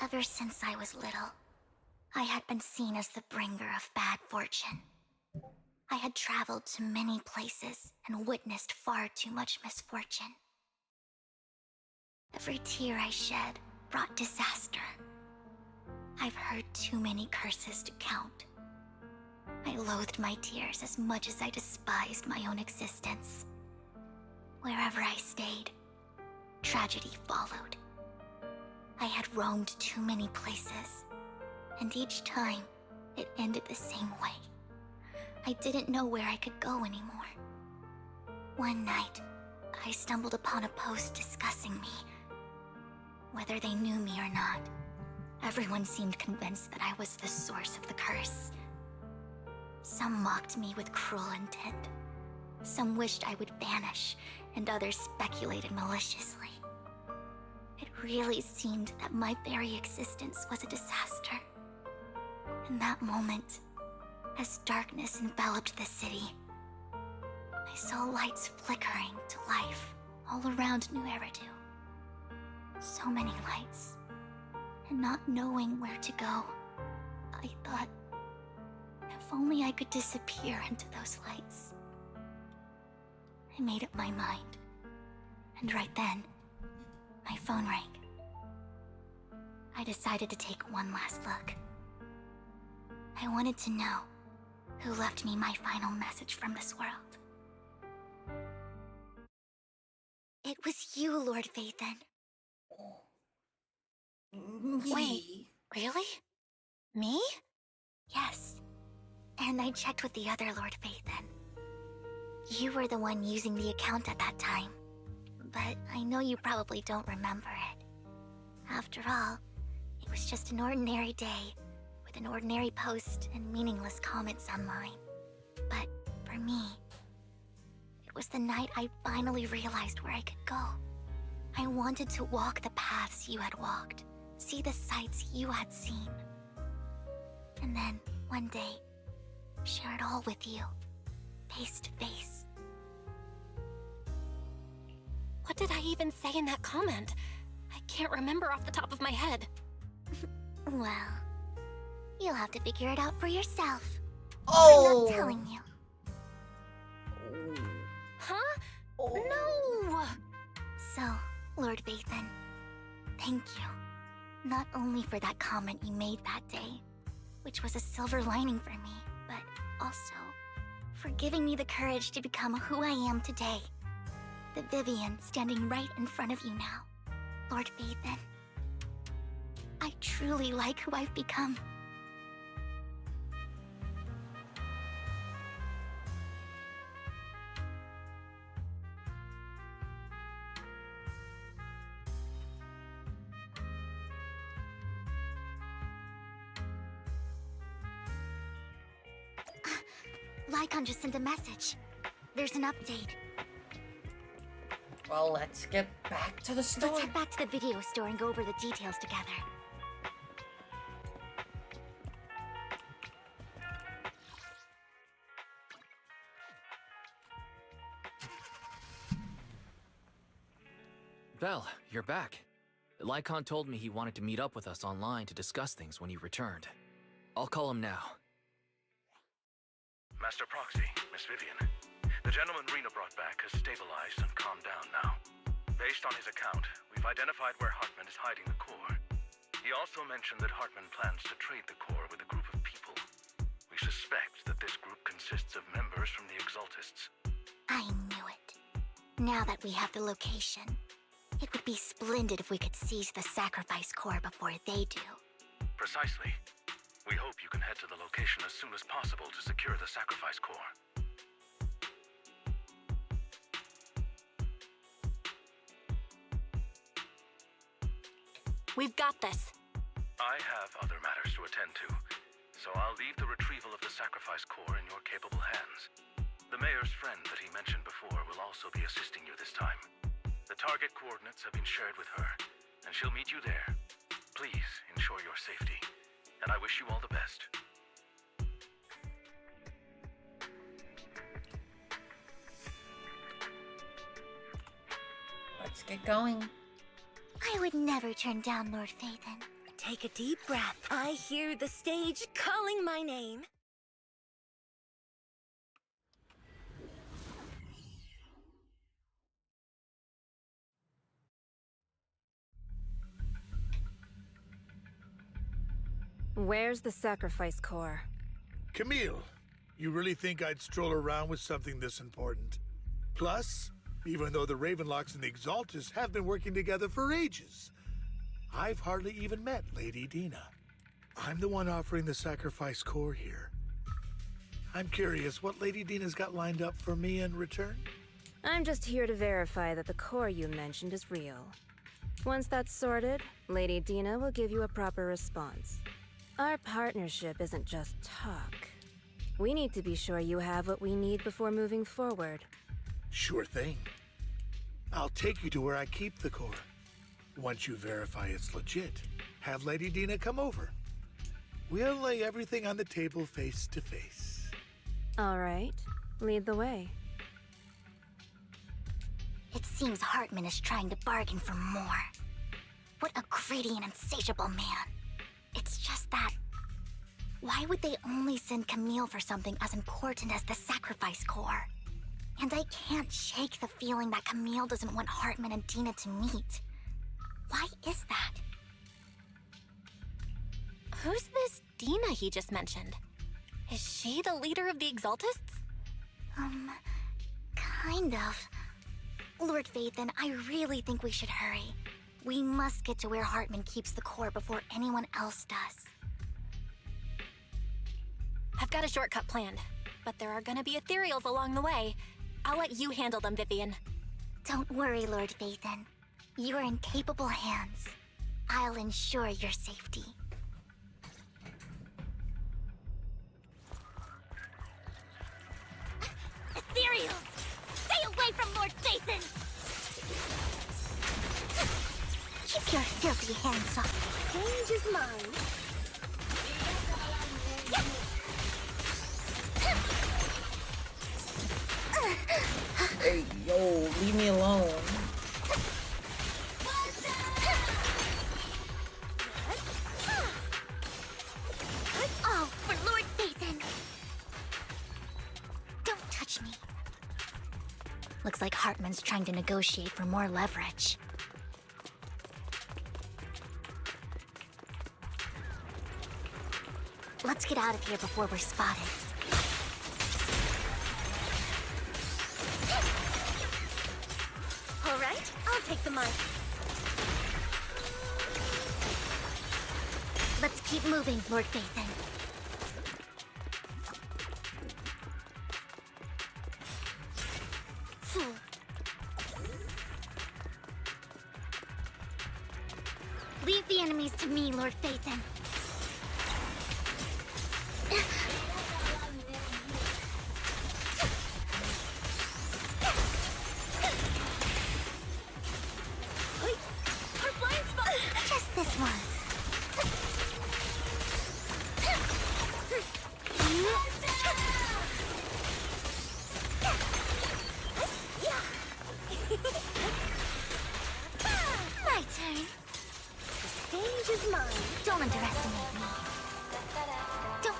Ever since I was little, I had been seen as the bringer of bad fortune. I had traveled to many places and witnessed far too much misfortune. Every tear I shed brought disaster. I've heard too many curses to count. I loathed my tears as much as I despised my own existence. Wherever I stayed, tragedy followed. I had roamed too many places, and each time, it ended the same way. I didn't know where I could go anymore. One night, I stumbled upon a post discussing me. Whether they knew me or not, everyone seemed convinced that I was the source of the curse. Some mocked me with cruel intent. Some wished I would vanish, and others speculated maliciously. It really seemed that my very existence was a disaster. In that moment, as darkness enveloped the city, I saw lights flickering to life all around New Eridu. So many lights, and not knowing where to go, I thought, if only I could disappear into those lights. I made up my mind, and right then, my phone rang. I decided to take one last look. I wanted to know who left me my final message from this world. It was you, Lord Phaethon. Wait, really? Me? Yes. And I checked with the other Lord Phaethon. You were the one using the account at that time. But I know you probably don't remember it. After all, it was just an ordinary day, with an ordinary post and meaningless comments online. But for me, it was the night I finally realized where I could go. I wanted to walk the paths you had walked, see the sights you had seen. And then, one day, share it all with you, face to face. What did I even say in that comment? I can't remember off the top of my head. Well, you'll have to figure it out for yourself. Oh! I'm not telling you. Huh? Oh. No! So, Lord Phaethon, thank you. Not only for that comment you made that day, which was a silver lining for me, but also for giving me the courage to become who I am today. The Vivian standing right in front of you now. Lord Phaethon, I truly like who I've become. Lycon just sent a message. There's an update. Well, let's get back to the store. Let's head back to the video store and go over the details together. Belle, you're back. Lycon told me he wanted to meet up with us online to discuss things when he returned. I'll call him now. Master Proxy, Miss Vivian. The gentleman Rena brought back has stabilized and calmed down now. Based on his account, we've identified where Hartman is hiding the core. He also mentioned that Hartman plans to trade the core with a group suspect that this group consists of members from the Exaltists. I knew it. Now that we have the location, it would be splendid if we could seize the sacrifice core before they do. Precisely. We hope you can head to the location as soon as possible to secure the sacrifice core. We've got this. I have other matters to attend to, so I'll leave the retrieval of the sacrifice core in your capable hands. The mayor's friend that he mentioned before will also be assisting you this time. The target coordinates have been shared with her, and she'll meet you there. Please ensure your safety, and I wish you all the best. Let's get going. I would never turn down Lord Phaethon. Take a deep breath. I hear the stage calling my name. Where's the sacrifice core? Camille, you really think I'd stroll around with something this important? Plus, even though the Ravenlocks and the Exaltists have been working together for ages, I've hardly even met Lady Dina. I'm the one offering the sacrifice core here. I'm curious what Lady Dina's got lined up for me in return? I'm just here to verify that the core you mentioned is real. Once that's sorted, Lady Dina will give you a proper response. Our partnership isn't just talk. We need to be sure you have what we need before moving forward. Sure thing. I'll take you to where I keep the core. Once you verify it's legit, have Lady Dina come over. We'll lay everything on the table face to face. All right, lead the way. It seems Hartman is trying to bargain for more. What a greedy and insatiable man. It's just that... why would they only send Camille for something as important as the sacrifice core? And I can't shake the feeling that Camille doesn't want Hartman and Dina to meet. Why is that? Who's this Dina he just mentioned? Is she the leader of the Exaltists? Kind of. Lord Phaethon, I really think we should hurry. We must get to where Hartman keeps the core before anyone else does. I've got a shortcut planned, but there are gonna be ethereals along the way. I'll let you handle them, Vivian. Don't worry, Lord Phaethon. You are in capable hands. I'll ensure your safety. Ethereals! Stay away from Lord Phaethon! Keep your filthy hands off. Stage is mine. Hey, yo, leave me alone. All for Lord Phaethon! Don't touch me. Looks like Hartman's trying to negotiate for more leverage. Let's get out of here before we're spotted. All right, I'll take the mic. Let's keep moving, Lord Phaethon. Leave the enemies to me, Lord Phaethon. Our blind spot! Just this once. My turn. The stage is mine. Don't underestimate me. Don't.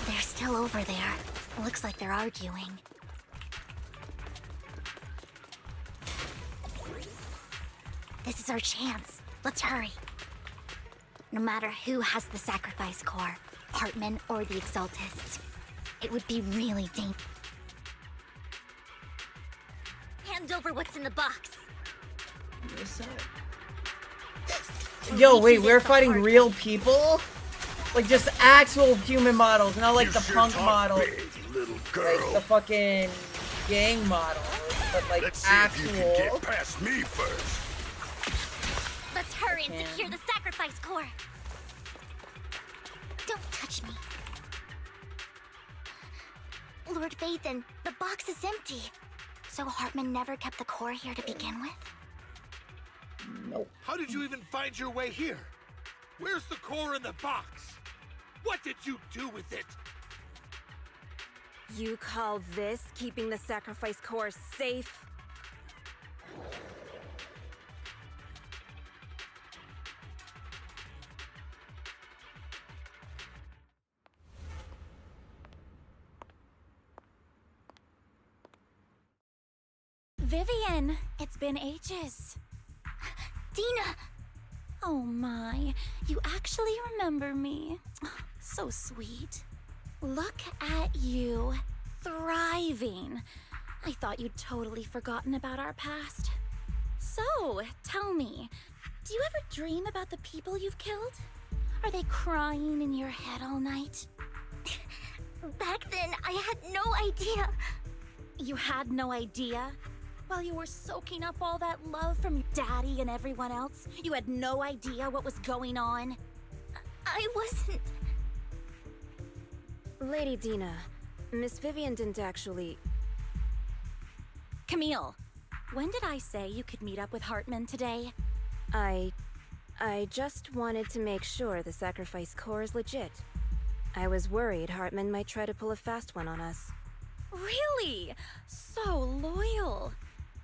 They're still over there. Looks Looks like they're arguing. This is our chance. Let's hurry. No matter who has the sacrifice core, Hartman or the Exaltists, it would be really dangerous. Hand over what's in the box. Yo, wait, we're fighting real people? Like just actual human models, not like the punk model. Like the fucking gang model. But like Let's see actual. if you can get past me first. Let's hurry and secure the sacrifice core. Don't touch me. Lord Vathan, the box is empty. So Hartman never kept the core here to begin with? Nope. How did you even find your way here? Where's the core in the box? What did you do with it? You call this keeping the sacrifice core safe? Vivian, it's been ages. Dina! Oh my, you actually remember me. So sweet. Look at you, thriving. I thought you'd totally forgotten about our past. So, tell me, do you ever dream about the people you've killed? Are they crying in your head all night? Back then, I had no idea. You had no idea? While you were soaking up all that love from your daddy and everyone else, you had no idea what was going on? I wasn't... Lady Dina, Miss Vivian didn't actually... Camille, when did I say you could meet up with Hartman today? I just wanted to make sure the sacrifice core is legit. I was worried Hartman might try to pull a fast one on us. Really? So loyal.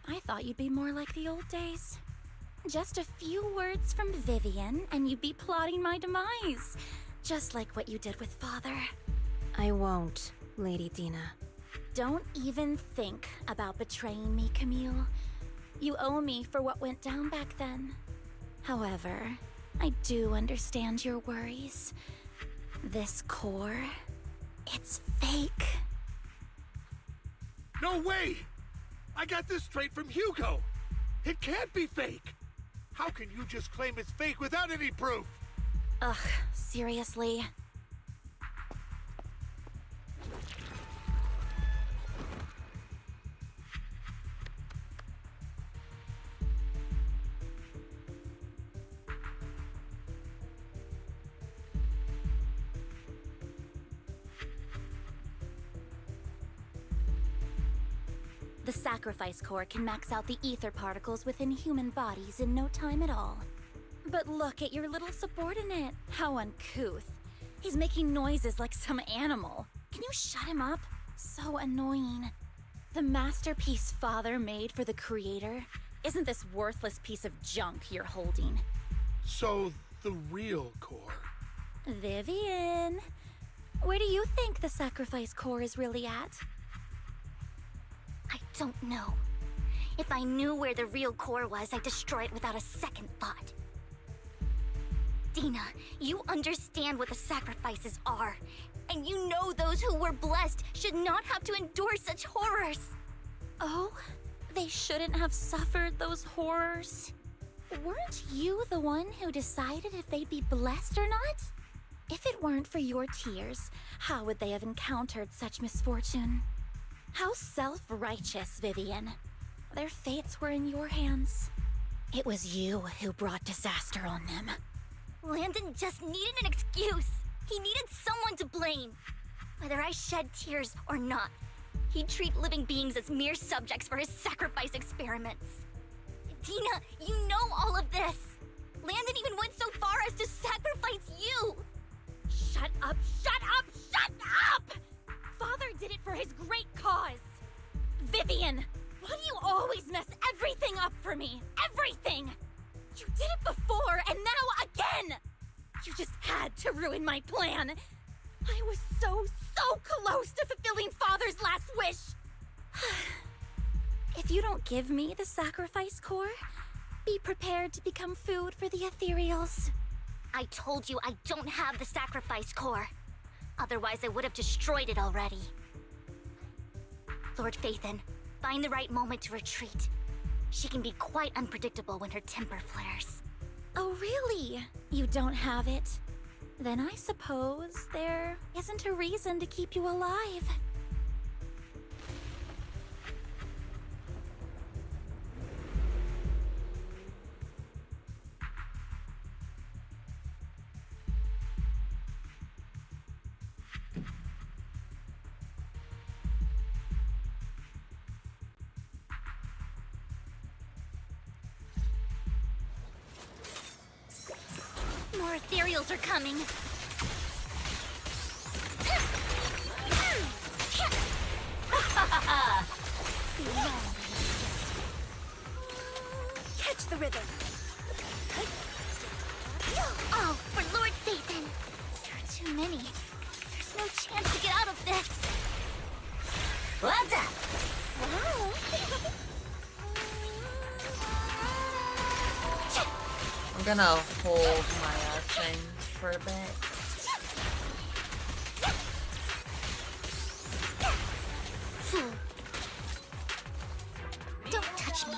I thought you'd be more like the old days. Just a few words from Vivian and you'd be plotting my demise. Just like what you did with Father. I won't, Lady Dina. Don't even think about betraying me, Camille. You owe me for what went down back then. However, I do understand your worries. This core, it's fake. No way! I got this straight from Hugo. It can't be fake. How can you just claim it's fake without any proof? Ugh, seriously? The sacrifice core can max out the ether particles within human bodies in no time at all. But look at your little subordinate. How uncouth. He's making noises like some animal. Can you shut him up? So annoying. The masterpiece Father made for the Creator isn't this worthless piece of junk you're holding. So, the real core. Vivian, where do you think the sacrifice core is really at? I don't know. If I knew where the real core was, I'd destroy it without a second thought. Dina, you understand what the sacrifices are. And you know those who were blessed should not have to endure such horrors. Oh, they shouldn't have suffered those horrors. Weren't you the one who decided if they'd be blessed or not? If it weren't for your tears, how would they have encountered such misfortune? How self-righteous, Vivian. Their fates were in your hands. It was you who brought disaster on them. Landon just needed an excuse. He needed someone to blame. Whether I shed tears or not, he'd treat living beings as mere subjects for his sacrifice experiments. Dina, you know all of this. Landon even went so far as to sacrifice you. Shut up, shut up, shut up! Father did it for his great cause. Vivian, why do you always mess everything up for me? Everything! You did it before, and now again! You just had to ruin my plan. I was so so close to fulfilling Father's last wish! If you don't give me the sacrifice core, be prepared to become food for the ethereals. I told you I don't have the sacrifice core. Otherwise, I would have destroyed it already. Lord Phaethon, find the right moment to retreat. She can be quite unpredictable when her temper flares. Oh, really? You don't have it? Then I suppose there isn't a reason to keep you alive. More ethereals are coming. Catch the rhythm. Oh, for Lord Phaethon. There are too many. There's no chance to get out of this. What's up? Wow. I'm gonna hold my thing for a bit. Don't touch me.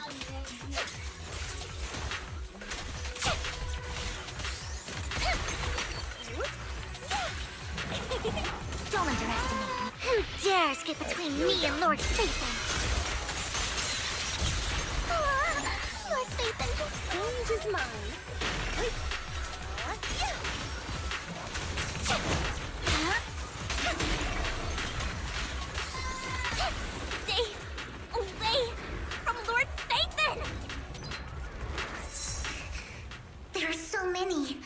Don't underestimate me. Who dares get between me and Lord Phaethon? Lord Phaethon, the stage is mine. Stay away from Lord Phaethon! There are so many.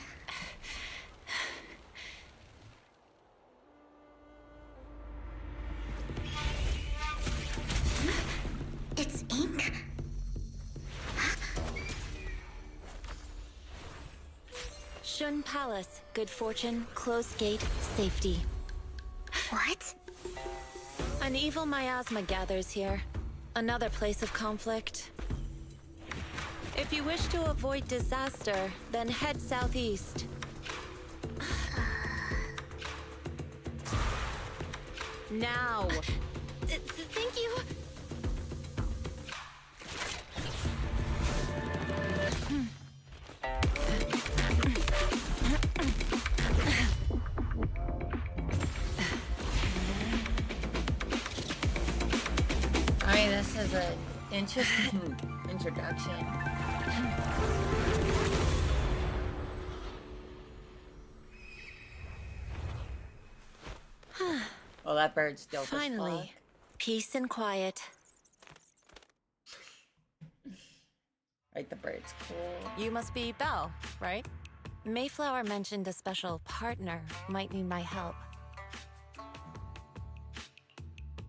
It's ink. Shun Palace, good fortune, closed gate, safety. What? An evil miasma gathers here. Another place of conflict. If you wish to avoid disaster, then head southeast. Now! Thank you. I mean, this is an interesting introduction. Well, that bird's dope. Finally, peace and quiet. Right, the bird's cool. You must be Belle, right? Mayflower mentioned a special partner might need my help.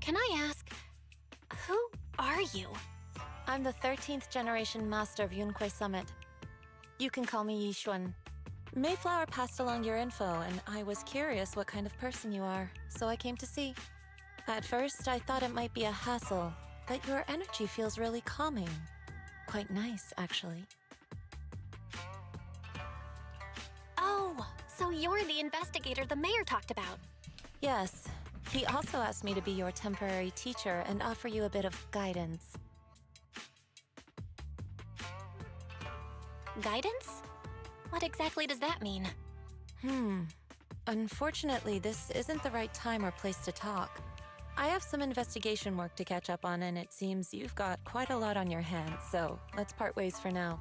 Can I ask, who are you? I'm the 13th generation master of Yunque Summit. You can call me Yishuan. Mayflower passed along your info, and I was curious what kind of person you are, so I came to see. At first, I thought it might be a hassle, but your energy feels really calming. Quite nice, actually. Oh, so you're the investigator the mayor talked about. Yes. He also asked me to be your temporary teacher and offer you a bit of guidance. Guidance? What exactly does that mean? Unfortunately, this isn't the right time or place to talk. I have some investigation work to catch up on, and it seems you've got quite a lot on your hands, so let's part ways for now.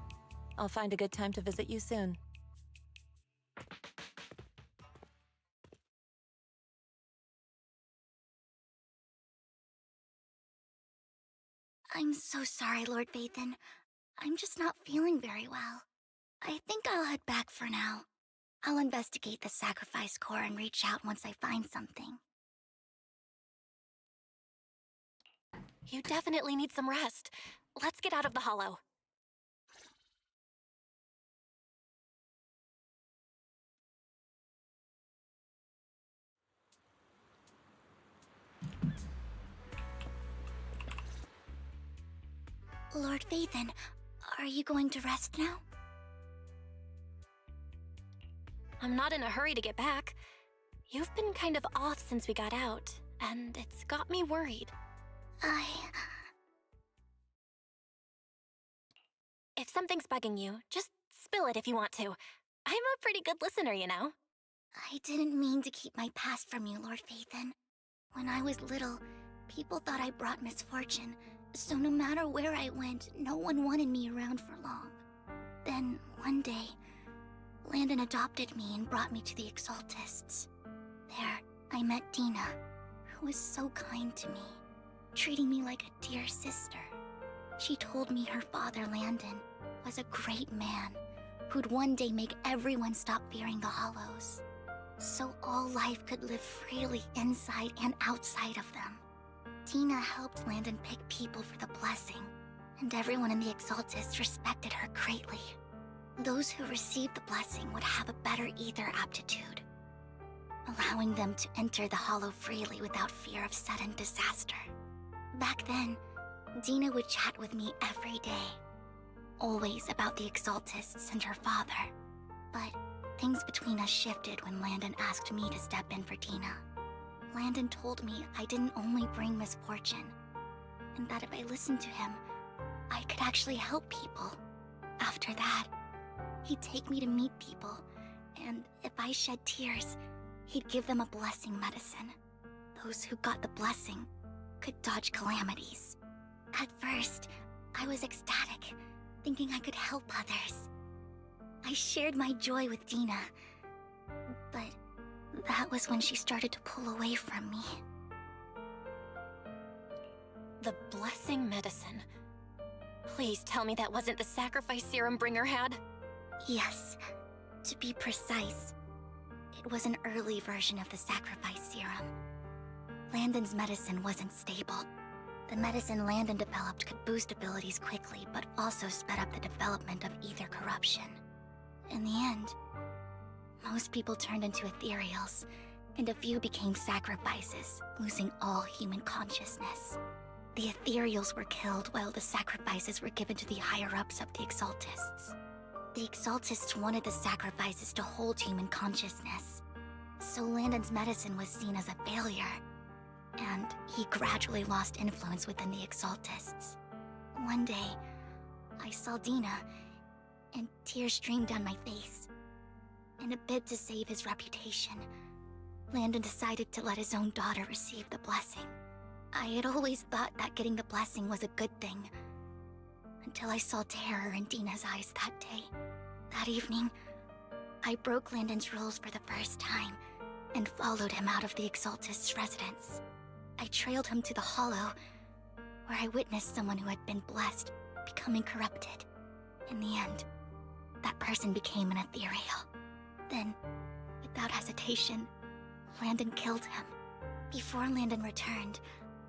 I'll find a good time to visit you soon. I'm so sorry, Lord Phaethon. I'm just not feeling very well. I think I'll head back for now. I'll investigate the sacrifice core and reach out once I find something. You definitely need some rest. Let's get out of the hollow. Lord Vathan, are you going to rest now? I'm not in a hurry to get back. You've been kind of off since we got out, and it's got me worried. If something's bugging you, just spill it if you want to. I'm a pretty good listener, you know. I didn't mean to keep my past from you, Lord Vathan. When I was little, people thought I brought misfortune, so no matter where I went, no one wanted me around for long. Then, one day, Landon adopted me and brought me to the Exaltists. There, I met Dina, who was so kind to me, treating me like a dear sister. She told me her father, Landon, was a great man who'd one day make everyone stop fearing the Hollows, so all life could live freely inside and outside of them. Dina helped Landon pick people for the blessing, and everyone in the Exaltists respected her greatly. Those who received the blessing would have a better ether aptitude, allowing them to enter the Hollow freely without fear of sudden disaster. Back then, Dina would chat with me every day, always about the Exaltists and her father. But things between us shifted when Landon asked me to step in for Dina. Landon told me I didn't only bring misfortune, and that if I listened to him, I could actually help people. After that, he'd take me to meet people, and if I shed tears, he'd give them a blessing medicine. Those who got the blessing could dodge calamities. At first, I was ecstatic, thinking I could help others. I shared my joy with Dina, but that was when she started to pull away from me. The blessing medicine. Please tell me that wasn't the sacrifice serum Bringer had? Yes. To be precise, it was an early version of the sacrifice serum. Landon's medicine wasn't stable. The medicine Landon developed could boost abilities quickly, but also sped up the development of ether corruption. In the end, most people turned into ethereals, and a few became sacrifices, losing all human consciousness. The ethereals were killed while the sacrifices were given to the higher-ups of the Exaltists. The Exaltists wanted the sacrifices to hold human consciousness, so Landon's medicine was seen as a failure, and he gradually lost influence within the Exaltists. One day, I saw Dina, and tears streamed down my face. In a bid to save his reputation, Landon decided to let his own daughter receive the blessing. I had always thought that getting the blessing was a good thing, until I saw terror in Dina's eyes that day. That evening, I broke Landon's rules for the first time, and followed him out of the Exaltist's residence. I trailed him to the Hollow, where I witnessed someone who had been blessed becoming corrupted. In the end, that person became an ethereal. Then, without hesitation, Landon killed him. Before Landon returned,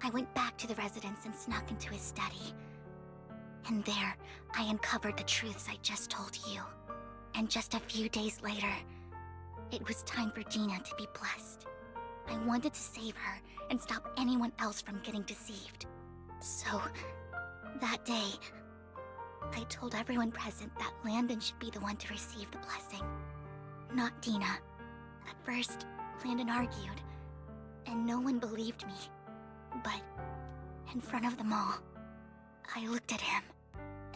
I went back to the residence and snuck into his study. And there, I uncovered the truths I just told you. And just a few days later, it was time for Dina to be blessed. I wanted to save her and stop anyone else from getting deceived. So, that day, I told everyone present that Landon should be the one to receive the blessing, not Dina. At first, Landon argued, and no one believed me. But, in front of them all, I looked at him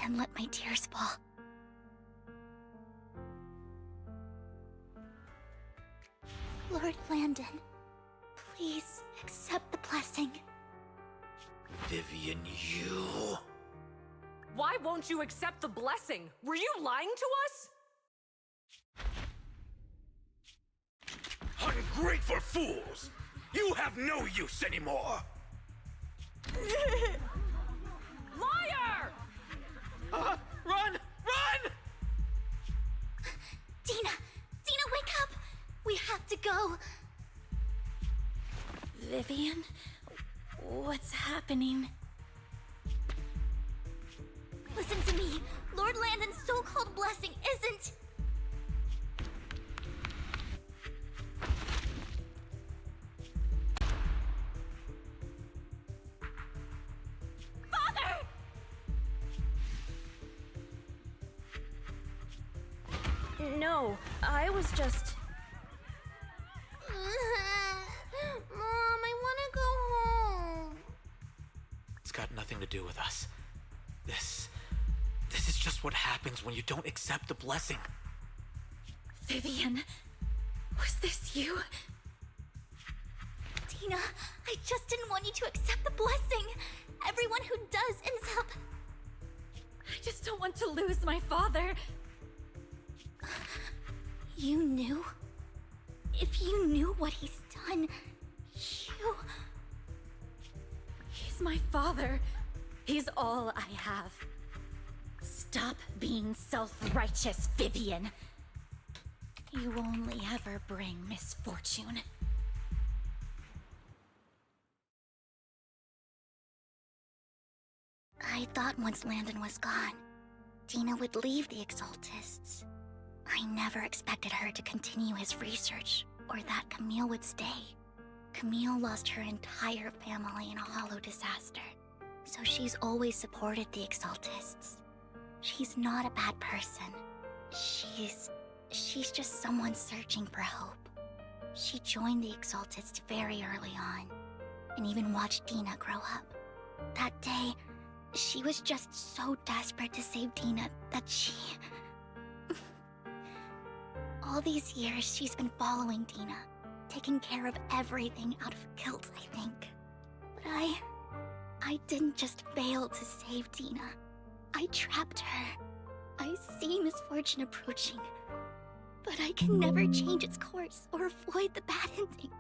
and let my tears fall. Lord Landon, please accept the blessing. Vivian, you... Why won't you accept the blessing? Were you lying to us? Ungrateful fools! You have no use anymore! Liar! Run! Run! Dina! Dina, wake up! We have to go! Vivian? What's happening? Listen to me! Lord Landon's so-called blessing isn't... Father! No, I was just... Mom, I want to go home. It's got nothing to do with us. This is just what happens when you don't accept the blessing. Vivian, was this you? Tina, I just didn't want you to accept the blessing. Everyone who does ends up... I just don't want to lose my father. You knew? If you knew what he's done, you... He's my father. He's all I have. Stop being self-righteous, Vivian. You only ever bring misfortune. I thought once Landon was gone, Tina would leave the Exaltists. I never expected her to continue his research, or that Camille would stay. Camille lost her entire family in a hollow disaster, so she's always supported the Exaltists. She's not a bad person. She's just someone searching for hope. She joined the Exaltists very early on, and even watched Dina grow up. That day, she was just so desperate to save Dina that she... All these years, she's been following Dina, taking care of everything out of guilt, I think. But I didn't just fail to save Dina. I trapped her. I see misfortune approaching, but I can never change its course or avoid the bad ending.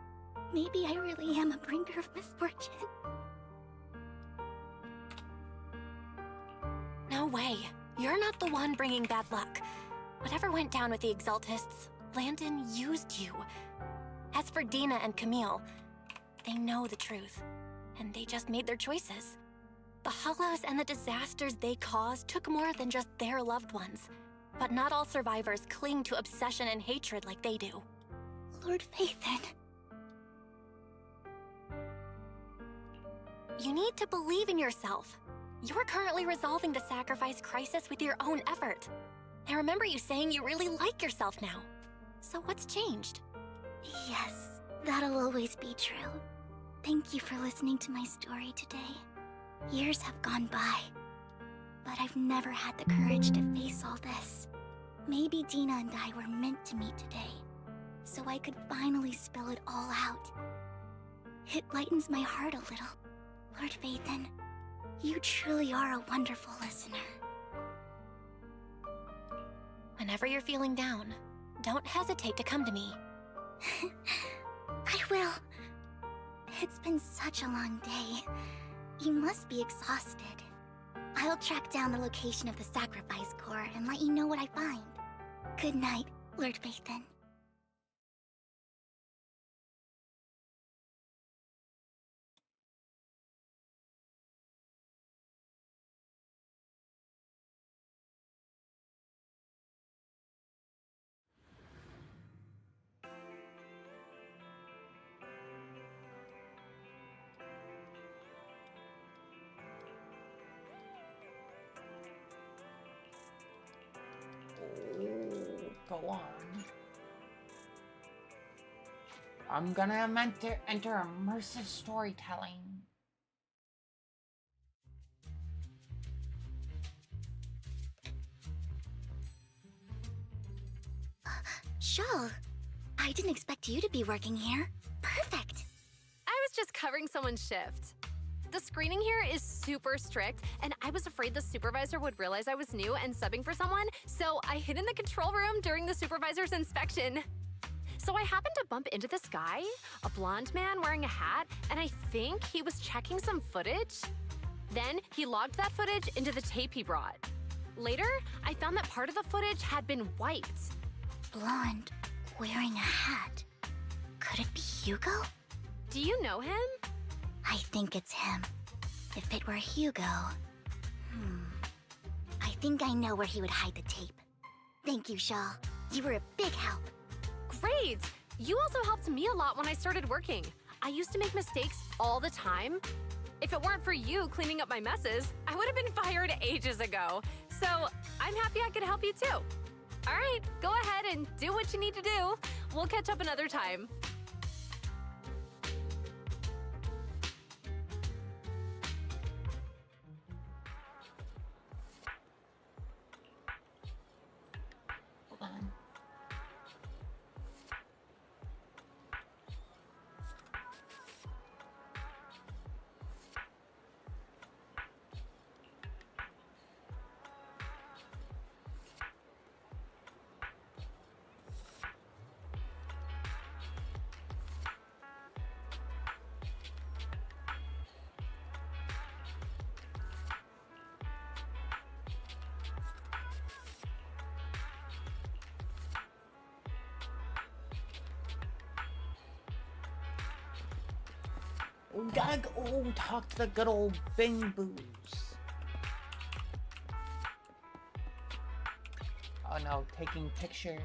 Maybe I really am a bringer of misfortune. No way. You're not the one bringing bad luck. Whatever went down with the Exaltists, Landon used you. As for Dina and Camille, they know the truth, and they just made their choices. The Hollows and the disasters they caused took more than just their loved ones. But not all survivors cling to obsession and hatred like they do. Lord Phaethon. You need to believe in yourself. You're currently resolving the sacrifice crisis with your own effort. I remember you saying you really like yourself now. So what's changed? Yes, that'll always be true. Thank you for listening to my story today. Years have gone by, but I've never had the courage to face all this. Maybe Dina and I were meant to meet today, so I could finally spill it all out. It lightens my heart a little. Lord Phaethon, you truly are a wonderful listener. Whenever you're feeling down, don't hesitate to come to me. I will. It's been such a long day. You must be exhausted. I'll track down the location of the sacrifice core and let you know what I find. Good night, Lord Phaethon. Go on. I'm gonna enter immersive storytelling. Shawl, I didn't expect you to be working here. Perfect. I was just covering someone's shift. The screening here is super strict, and I was afraid the supervisor would realize I was new and subbing for someone, so I hid in the control room during the supervisor's inspection. So I happened to bump into this guy, a blonde man wearing a hat, and I think he was checking some footage. Then he logged that footage into the tape he brought. Later, I found that part of the footage had been wiped. Blonde, wearing a hat. Could it be Hugo? Do you know him? I think it's him. If it were Hugo... I think I know where he would hide the tape. Thank you, Shaw. You were a big help. Great! You also helped me a lot when I started working. I used to make mistakes all the time. If it weren't for you cleaning up my messes, I would have been fired ages ago. So I'm happy I could help you too. All right, go ahead and do what you need to do. We'll catch up another time. Hold on. We gotta go talk to the good old Bing Boos. Oh no, taking pictures.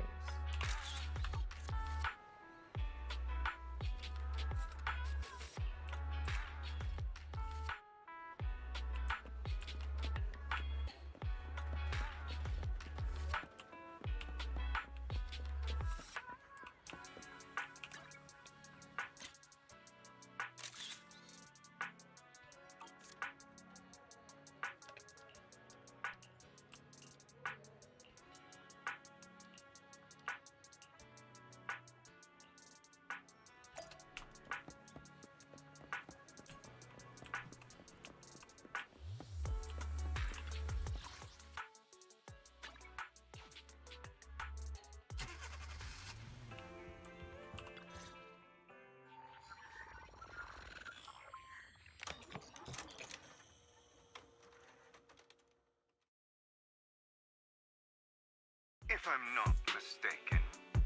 If I'm not mistaken,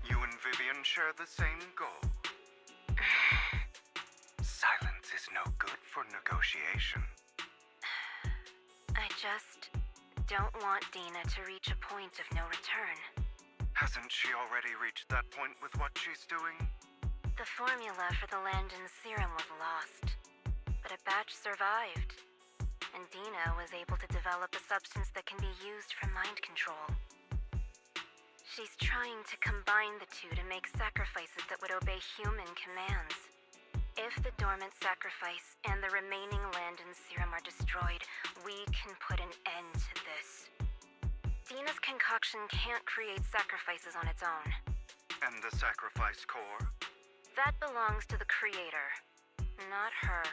you and Vivian share the same goal. Silence is no good for negotiation. I just don't want Dina to reach a point of no return. Hasn't she already reached that point with what she's doing? The formula for the Landon serum was lost, but a batch survived, and Dina was able to develop a substance that can be used for mind control. She's trying to combine the two to make sacrifices that would obey human commands. If the dormant sacrifice and the remaining Landon serum are destroyed, we can put an end to this. Dina's concoction can't create sacrifices on its own. And the sacrifice core? That belongs to the creator, not her.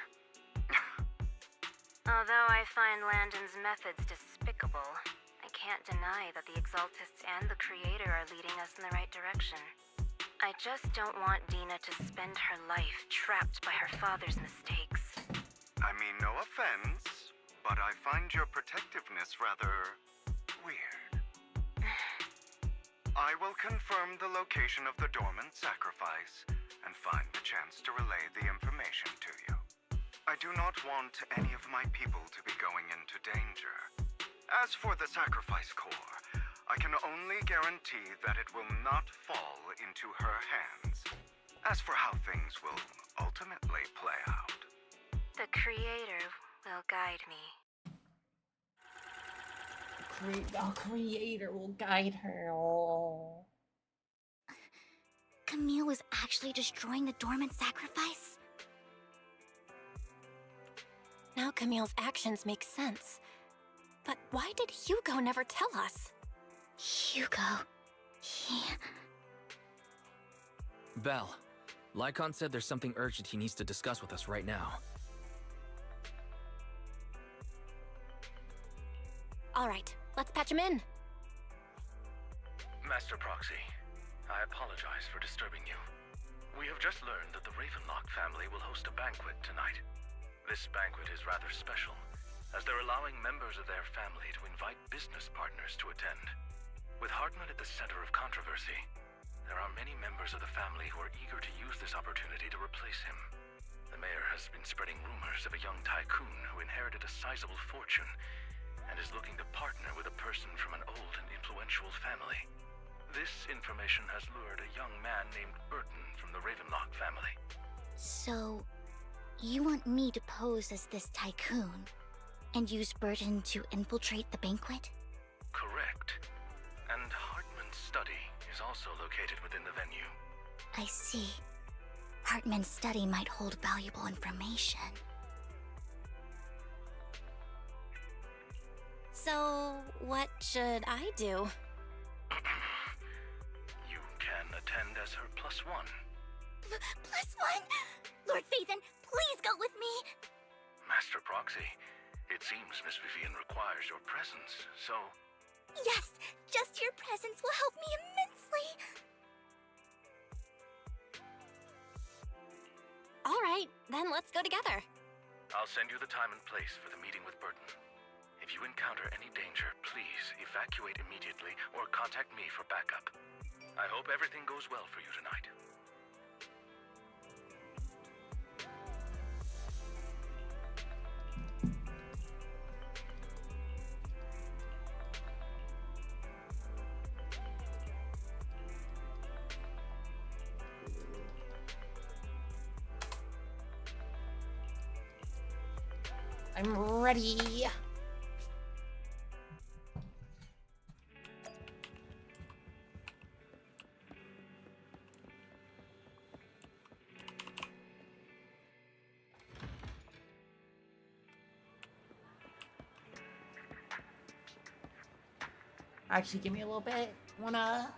Although I find Landon's methods despicable, I can't deny that the Exaltists and the Creator are leading us in the right direction. I just don't want Dina to spend her life trapped by her father's mistakes. I mean, no offense, but I find your protectiveness rather weird. I will confirm the location of the dormant sacrifice and find the chance to relay the information to you. I do not want any of my people to be going into danger. As for the sacrifice core, I can only guarantee that it will not fall into her hands. As for how things will ultimately play out, the Creator will guide me. The Creator will guide her. Oh. Camille was actually destroying the dormant sacrifice? Now Camille's actions make sense. But why did Hugo never tell us? Hugo... he... Belle, Lycon said there's something urgent he needs to discuss with us right now. All right, let's patch him in. Master Proxy, I apologize for disturbing you. We have just learned that the Ravenlock family will host a banquet tonight. This banquet is rather special, as they're allowing members of their family to invite business partners to attend. With Hartman at the center of controversy, there are many members of the family who are eager to use this opportunity to replace him. The mayor has been spreading rumors of a young tycoon who inherited a sizable fortune and is looking to partner with a person from an old and influential family. This information has lured a young man named Burton from the Ravenlock family. So, you want me to pose as this tycoon and use Burton to infiltrate the banquet? Correct. And Hartman Hartman's study is also located within the venue. I see. Hartman's study might hold valuable information. So, what should I do? You can attend as her +1. +1? Lord Phaethon, please go with me! Master Proxy, it seems Miss Vivian requires your presence, so... Yes, just your presence will help me immensely! Alright, then let's go together. I'll send you the time and place for the meeting with Burton. If you encounter any danger, please evacuate immediately or contact me for backup. I hope everything goes well for you tonight. I'm ready. Actually, give me a little bit. Wanna...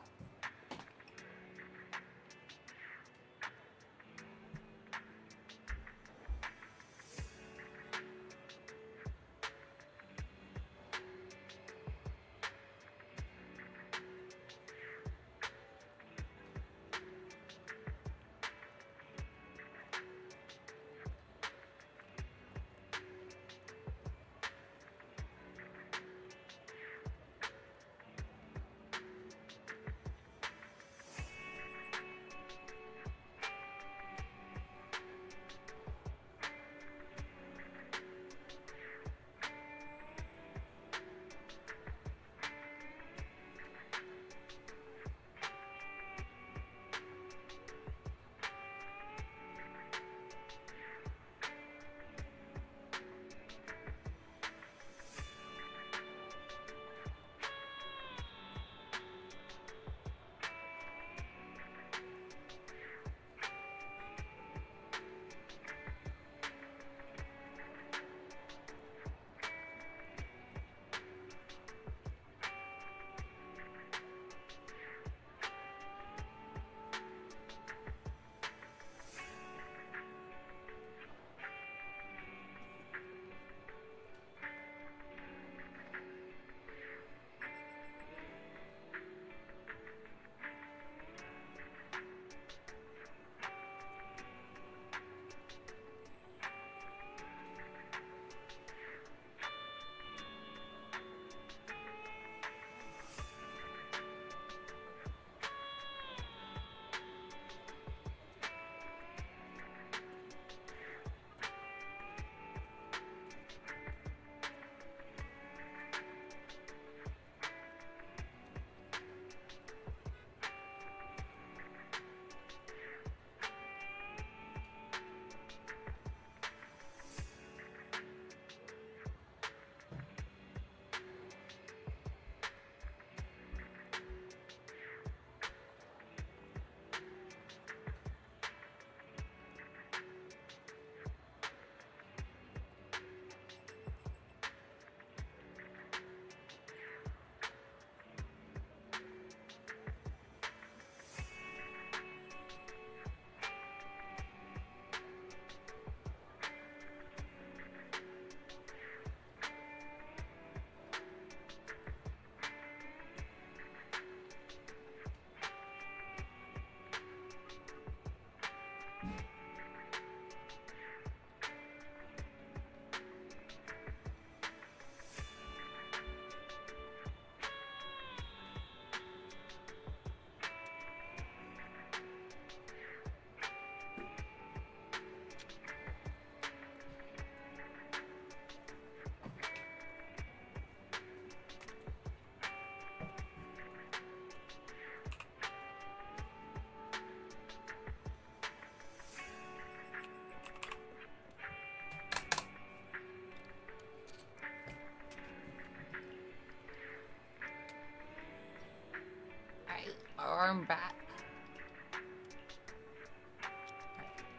arm back.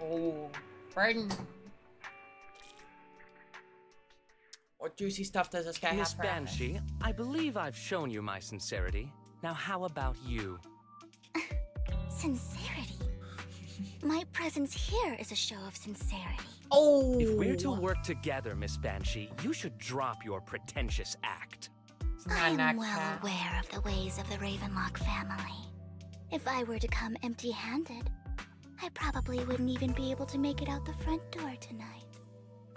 Oh, Burden. What juicy stuff does this guy have Miss for us? Banshee, I believe I've shown you my sincerity. Now how about you? Sincerity? My presence here is a show of sincerity. Oh! If we're to work together, Miss Banshee, you should drop your pretentious act. I'm well aware of the ways of the Ravenlock family. If I were to come empty-handed, I probably wouldn't even be able to make it out the front door tonight.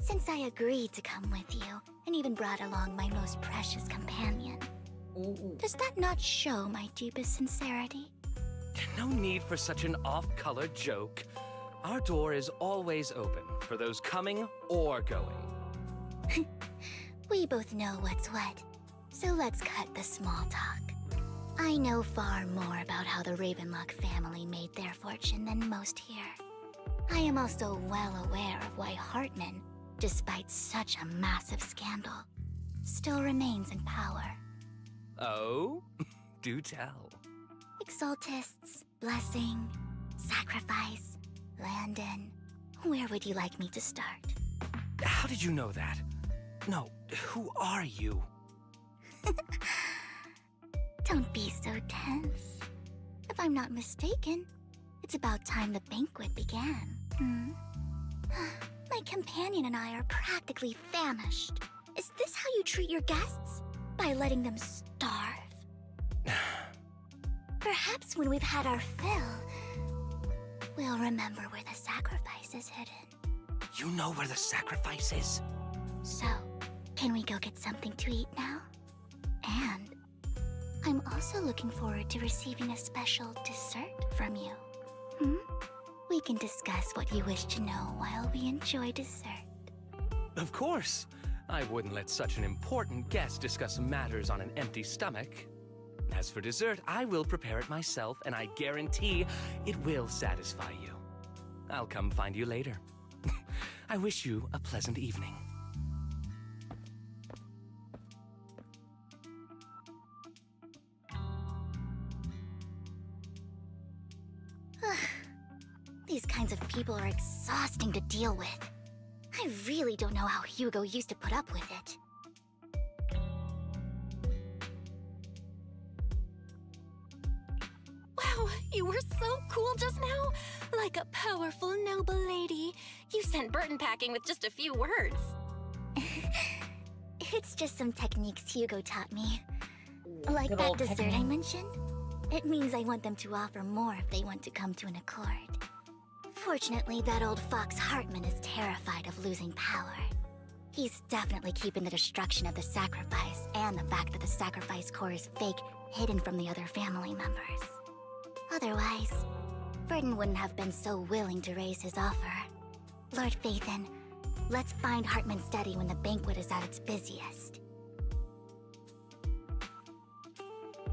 Since I agreed to come with you, and even brought along my most precious companion, does that not show my deepest sincerity? No need for such an off-color joke. Our door is always open for those coming or going. We both know what's what, so let's cut the small talk. I know far more about how the Ravenlock family made their fortune than most here. I am also well aware of why Hartman, despite such a massive scandal, still remains in power. Oh? Do tell. Exaltists, blessing, sacrifice, Landon. Where would you like me to start? How did you know that? No, who are you? Don't be so tense. If I'm not mistaken, it's about time the banquet began. My companion and I are practically famished. Is this how you treat your guests? By letting them starve? Perhaps when we've had our fill, we'll remember where the sacrifice is hidden. You know where the sacrifice is? So, can we go get something to eat now? And I'm also looking forward to receiving a special dessert from you. We can discuss what you wish to know while we enjoy dessert. Of course. I wouldn't let such an important guest discuss matters on an empty stomach. As for dessert, I will prepare it myself, and I guarantee it will satisfy you. I'll come find you later. I wish you a pleasant evening. These kinds of people are exhausting to deal with. I really don't know how Hugo used to put up with it. Wow, you were so cool just now. Like a powerful, noble lady. You sent Burton packing with just a few words. It's just some techniques Hugo taught me. Like good that old dessert I technique. mentioned. It means I want them to offer more if they want to come to an accord. Fortunately, that old fox Hartman is terrified of losing power. He's definitely keeping the destruction of the sacrifice and the fact that the sacrifice core is fake hidden from the other family members. Otherwise, Burton wouldn't have been so willing to raise his offer. Lord Phaethon, let's find Hartman's study when the banquet is at its busiest.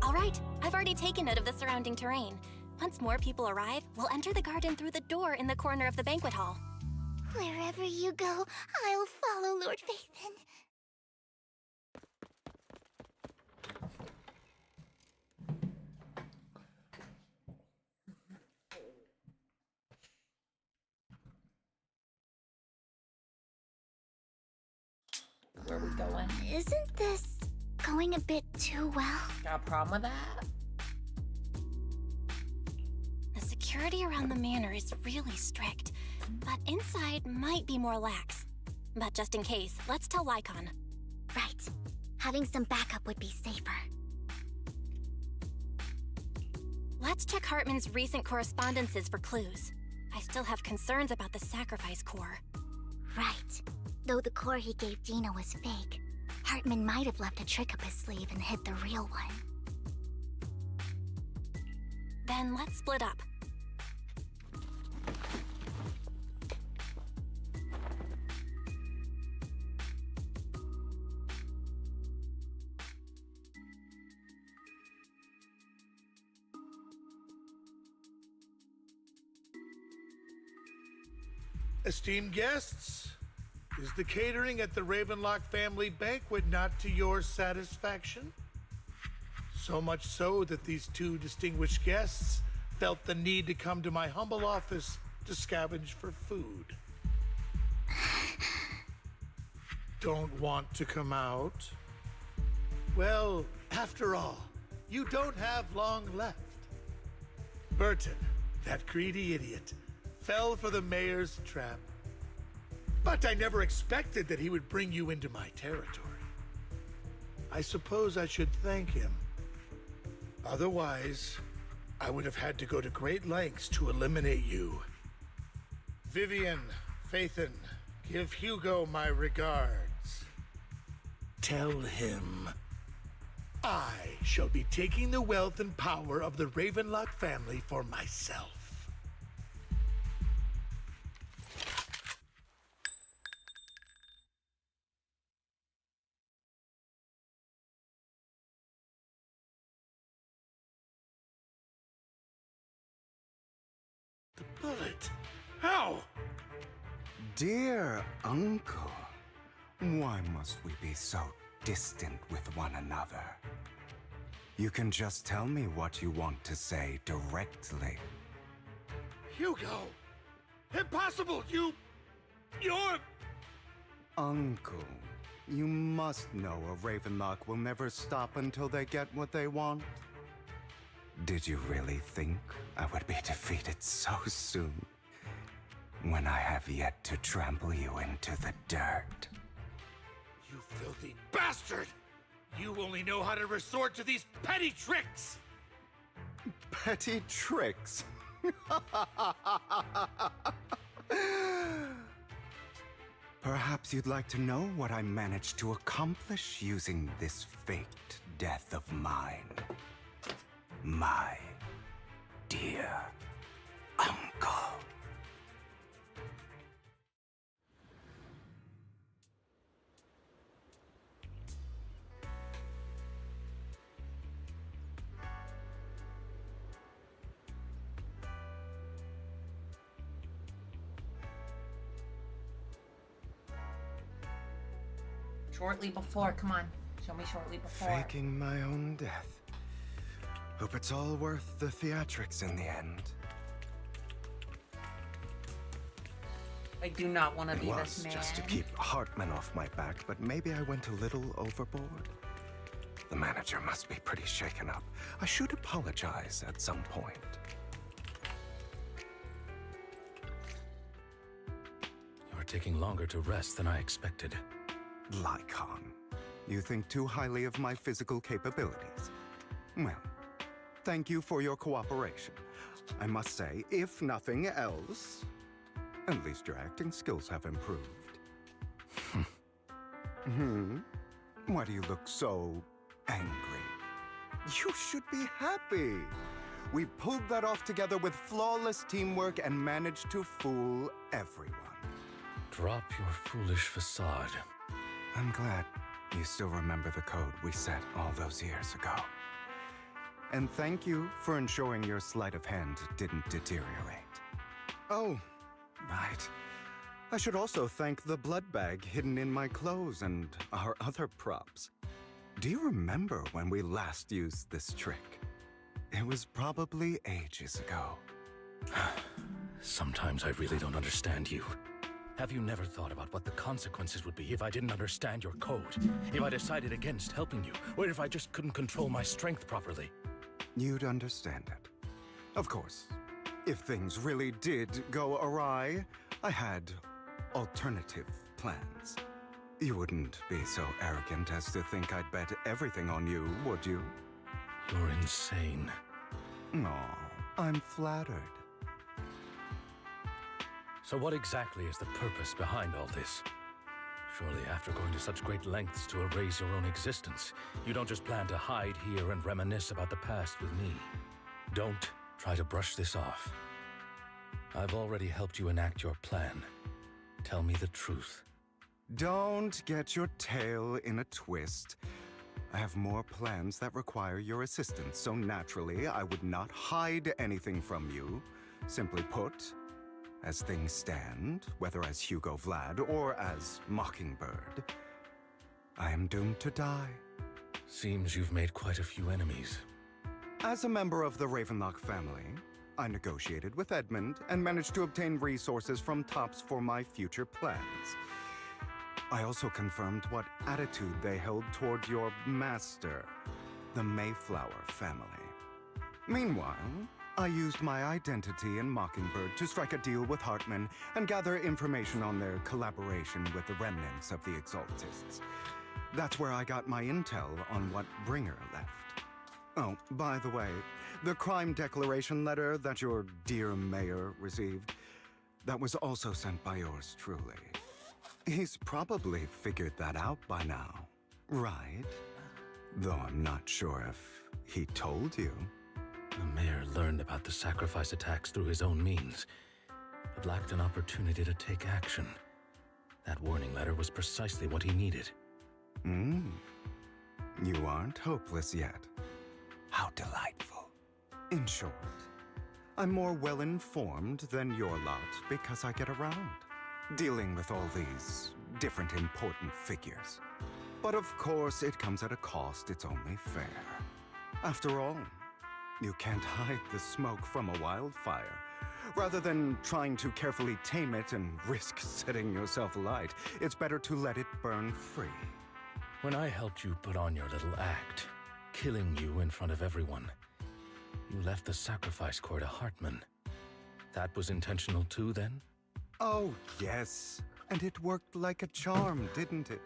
All right, I've already taken note of the surrounding terrain. Once more people arrive, we'll enter the garden through the door in the corner of the banquet hall. Wherever you go, I'll follow, Lord Phaethon. Where we going? Isn't this going a bit too well? Got a problem with that? The security around the manor is really strict, but inside might be more lax. But just in case, let's tell Lycon. Right. Having some backup would be safer. Let's check Hartman's recent correspondences for clues. I still have concerns about the sacrifice core. Right. Though the core he gave Dina was fake, Hartman might have left a trick up his sleeve and hid the real one. Then let's split up. Esteemed guests, is the catering at the Ravenlock family banquet not to your satisfaction? So much so that these two distinguished guests felt the need to come to my humble office to scavenge for food. Don't want to come out? Well, after all, you don't have long left. Burton, that greedy idiot, fell for the mayor's trap. But I never expected that he would bring you into my territory. I suppose I should thank him. Otherwise, I would have had to go to great lengths to eliminate you. Vivian, Phaethon, give Hugo my regards. Tell him I shall be taking the wealth and power of the Ravenlock family for myself. The bullet? How? Dear uncle, why must we be so distant with one another? You can just tell me what you want to say directly. Hugo! Impossible! You're... Uncle, you must know a Ravenlock will never stop until they get what they want. Did you really think I would be defeated so soon? When I have yet to trample you into the dirt. You filthy bastard! You only know how to resort to these petty tricks! Petty tricks? Perhaps you'd like to know what I managed to accomplish using this faked death of mine. My dear uncle. Shortly before, come on. Show me shortly before. Faking my own death. Hope it's all worth the theatrics in the end. I do not want to be It this was man. just to keep Hartman off my back, but maybe I went a little overboard. The manager must be pretty shaken up. I should apologize at some point. You're taking longer to rest than I expected. Lycon, you think too highly of my physical capabilities. Well, thank you for your cooperation. I must say, if nothing else, at least your acting skills have improved. Why do you look so angry? You should be happy. We pulled that off together with flawless teamwork and managed to fool everyone. Drop your foolish facade. I'm glad you still remember the code we set all those years ago. And thank you for ensuring your sleight of hand didn't deteriorate. Oh, right. I should also thank the blood bag hidden in my clothes and our other props. Do you remember when we last used this trick? It was probably ages ago. Sometimes I really don't understand you. Have you never thought about what the consequences would be if I didn't understand your code? If I decided against helping you? Or if I just couldn't control my strength properly? You'd understand it. Of course, if things really did go awry, I had alternative plans. You wouldn't be so arrogant as to think I'd bet everything on you, would you? You're insane. Aw, I'm flattered. So what exactly is the purpose behind all this? Surely after going to such great lengths to erase your own existence, you don't just plan to hide here and reminisce about the past with me. Don't try to brush this off. I've already helped you enact your plan. Tell me the truth. Don't get your tail in a twist. I have more plans that require your assistance, so naturally I would not hide anything from you. Simply put, as things stand, whether as Hugo Vlad or as Mockingbird, I am doomed to die. Seems you've made quite a few enemies. As a member of the Ravenlock family, I negotiated with Edmund and managed to obtain resources from Tops for my future plans. I also confirmed what attitude they held toward your master, the Mayflower family. Meanwhile, I used my identity in Mockingbird to strike a deal with Hartman and gather information on their collaboration with the remnants of the Exaltists. That's where I got my intel on what Bringer left. Oh, by the way, the crime declaration letter that your dear mayor received, that was also sent by yours truly. He's probably figured that out by now, right? Though I'm not sure if he told you. The mayor learned about the sacrifice attacks through his own means, but lacked an opportunity to take action. That warning letter was precisely what he needed. You aren't hopeless yet. How delightful. In short, I'm more well-informed than your lot because I get around, dealing with all these different important figures. But of course, it comes at a cost. It's only fair. After all, you can't hide the smoke from a wildfire. Rather than trying to carefully tame it and risk setting yourself alight, it's better to let it burn free. When I helped you put on your little act, killing you in front of everyone, you left the sacrifice core to Hartman. That was intentional too, then? Oh, yes. And it worked like a charm, didn't it?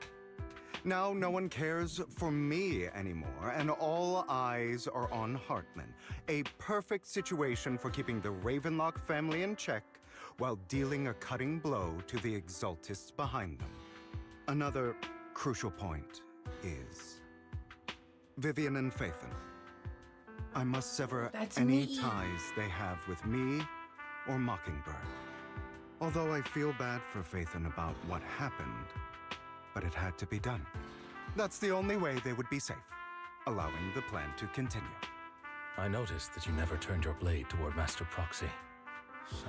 Now no one cares for me anymore, and all eyes are on Hartman. A perfect situation for keeping the Ravenlock family in check while dealing a cutting blow to the Exaltists behind them. Another crucial point is Vivian and Phaethon. I must sever any ties they have with me or Mockingbird. Although I feel bad for Phaethon about what happened, but it had to be done. That's the only way they would be safe, allowing the plan to continue. I noticed that you never turned your blade toward Master Proxy. So,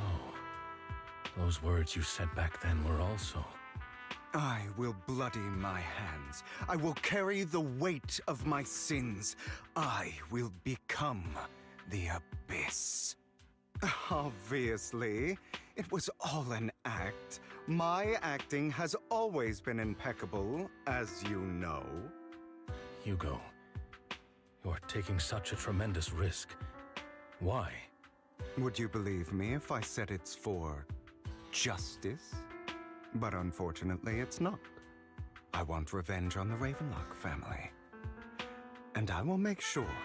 those words you said back then were also... I will bloody my hands. I will carry the weight of my sins. I will become the Abyss. Obviously, it was all an act. My acting has always been impeccable, as you know. Hugo, you're taking such a tremendous risk. Why? Would you believe me if I said it's for justice? But unfortunately, it's not. I want revenge on the Ravenlock family. And I will make sure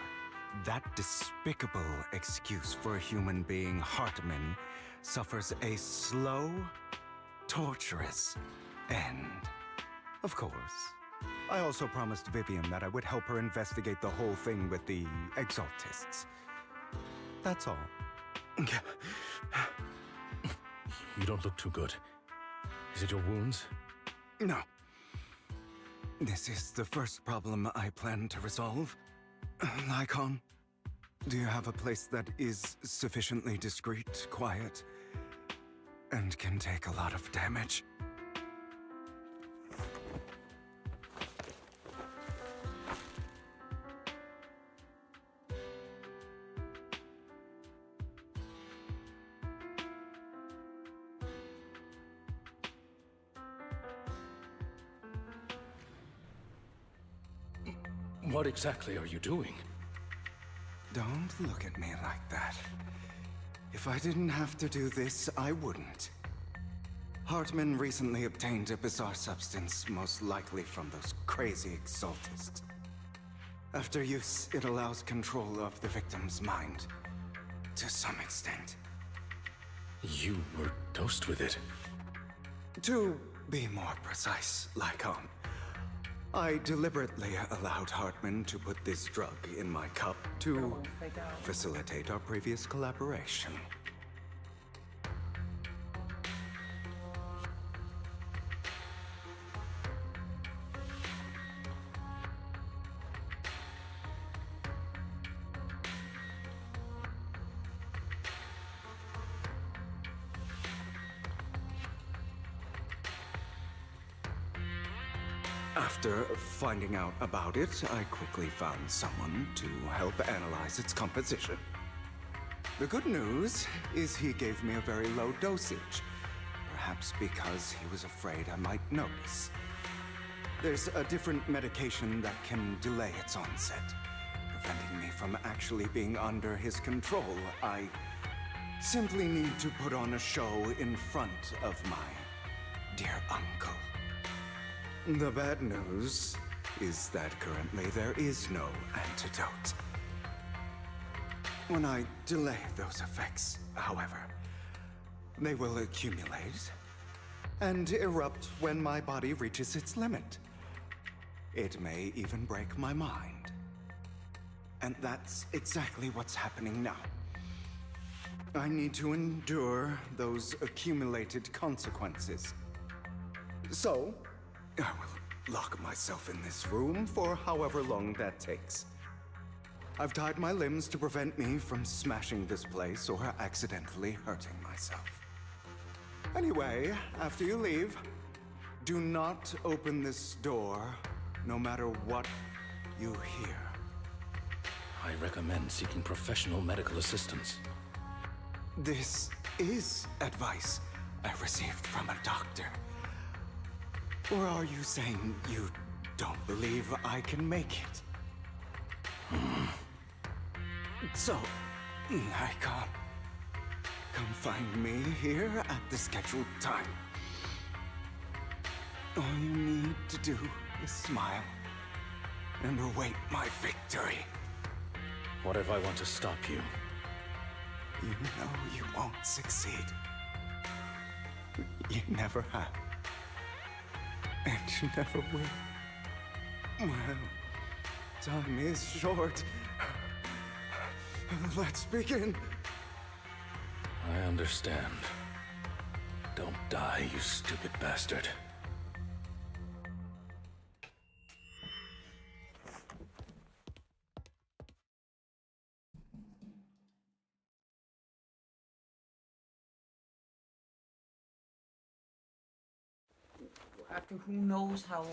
that despicable excuse for a human being, Hartman, suffers a slow, torturous end. Of course, I also promised Vivian that I would help her investigate the whole thing with the Exaltists. That's all. You don't look too good. Is it your wounds? No. This is the first problem I plan to resolve. Lycon, do you have a place that is sufficiently discreet, quiet, and can take a lot of damage? What exactly are you doing? Don't look at me like that. If I didn't have to do this, I wouldn't. Hartman recently obtained a bizarre substance, most likely from those crazy Exaltists. After use, it allows control of the victim's mind, to some extent. You were dosed with it? To be more precise, Lycon, I deliberately allowed Hartman to put this drug in my cup to facilitate our previous collaboration. After finding out about it, I quickly found someone to help analyze its composition. The good news is he gave me a very low dosage, perhaps because he was afraid I might notice. There's a different medication that can delay its onset, preventing me from actually being under his control. I simply need to put on a show in front of my dear uncle. The bad news is that currently there is no antidote. When I delay those effects, however, they will accumulate and erupt when my body reaches its limit. It may even break my mind. And that's exactly what's happening now. I need to endure those accumulated consequences. So, I will lock myself in this room for however long that takes. I've tied my limbs to prevent me from smashing this place or accidentally hurting myself. Anyway, after you leave, do not open this door, no matter what you hear. I recommend seeking professional medical assistance. This is advice I received from a doctor. Or are you saying you don't believe I can make it? So, Icon, come find me here at the scheduled time. All you need to do is smile and await my victory. What if I want to stop you? You know you won't succeed. You never have. And you never will. Well, time is short. Let's begin. I understand. Don't die, you stupid bastard. After who knows how long.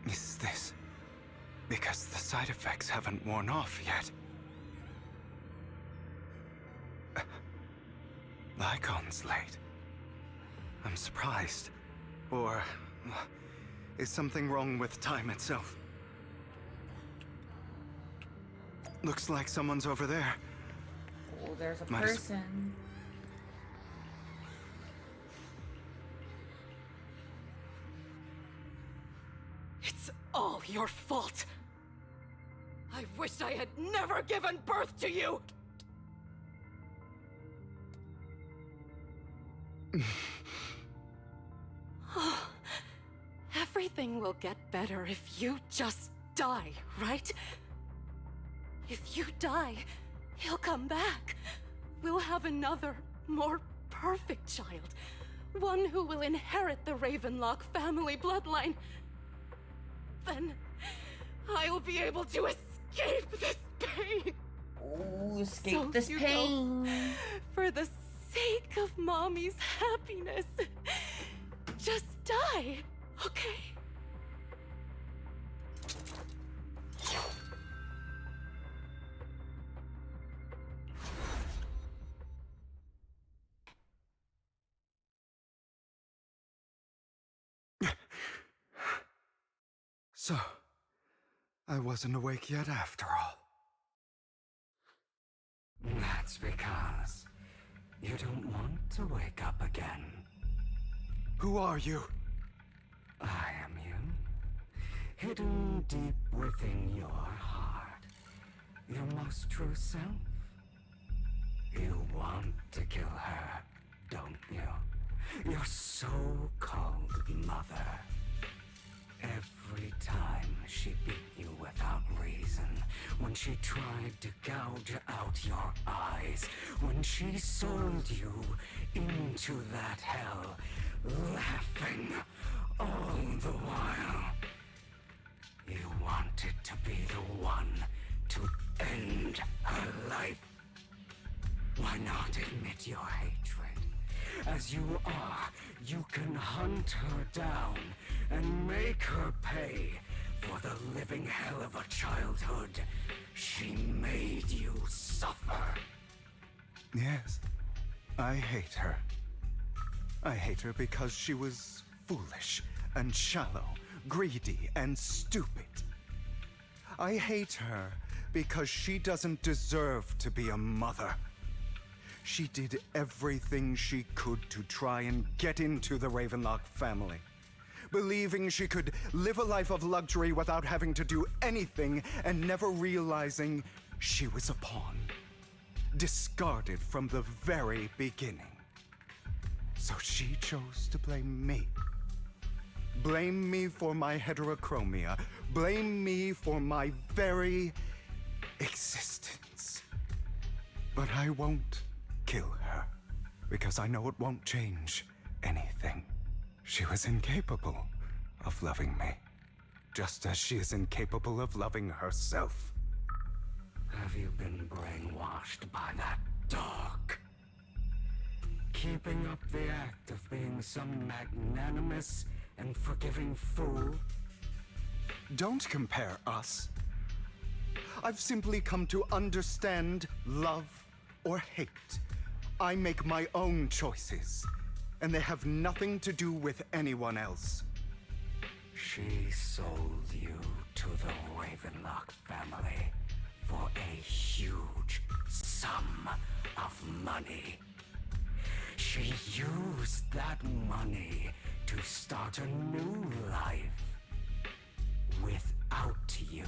Is this because the side effects haven't worn off yet? Lycon's late. I'm surprised. Or is something wrong with time itself? Looks like someone's over there. Oh, there's a Might as- person. It's all your fault. I wish I had never given birth to you! Everything will get better if you just die, right? If you die, he'll come back. We'll have another, more perfect child. One who will inherit the Ravenlock family bloodline. Then I'll be able to escape this pain. Oh, escape So, this Hugo, pain. for the sake of Mommy's happiness, just die, okay? So, I wasn't awake yet after all. That's because you don't want to wake up again. Who are you? I am you. Hidden deep within your heart. Your most true self. You want to kill her, don't you? Your so-called mother. Every time she beat you without reason, when she tried to gouge out your eyes, when she sold you into that hell, laughing all the while. You wanted to be the one to end her life. Why not admit your hatred? As you are, you can hunt her down and make her pay for the living hell of a childhood she made you suffer. Yes, I hate her. I hate her because she was foolish and shallow, greedy and stupid. I hate her because she doesn't deserve to be a mother. She did everything she could to try and get into the Ravenlock family, believing she could live a life of luxury without having to do anything and never realizing she was a pawn, discarded from the very beginning. So she chose to blame me. Blame me for my heterochromia. Blame me for my very existence. But I won't kill her, because I know it won't change anything. She was incapable of loving me, just as she is incapable of loving herself. Have you been brainwashed by that dog? Keeping up the act of being some magnanimous and forgiving fool? Don't compare us. I've simply come to understand love or hate. I make my own choices, and they have nothing to do with anyone else. She sold you to the Ravenlock family for a huge sum of money. She used that money to start a new life without you.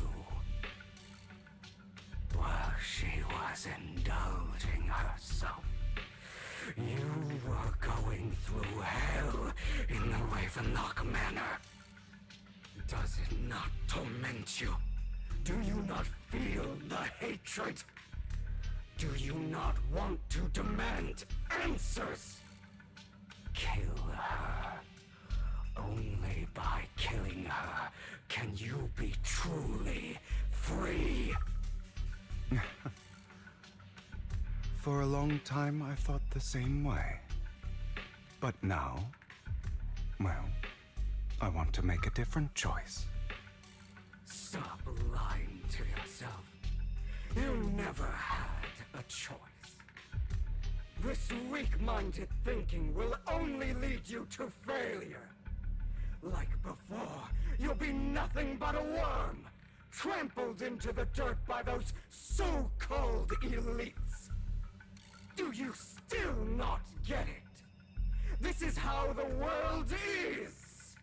While she was indulging herself, you were going through hell in the Ravenlock Manor. Does it not torment you? Do you not feel the hatred? Do you not want to demand answers? Kill her. Only by killing her can you be truly free. For a long time, I thought the same way. But now, well, I want to make a different choice. Stop lying to yourself. You never had a choice. This weak-minded thinking will only lead you to failure. Like before, you'll be nothing but a worm, trampled into the dirt by those so-called elites. Do you still not get it? This is how the world is,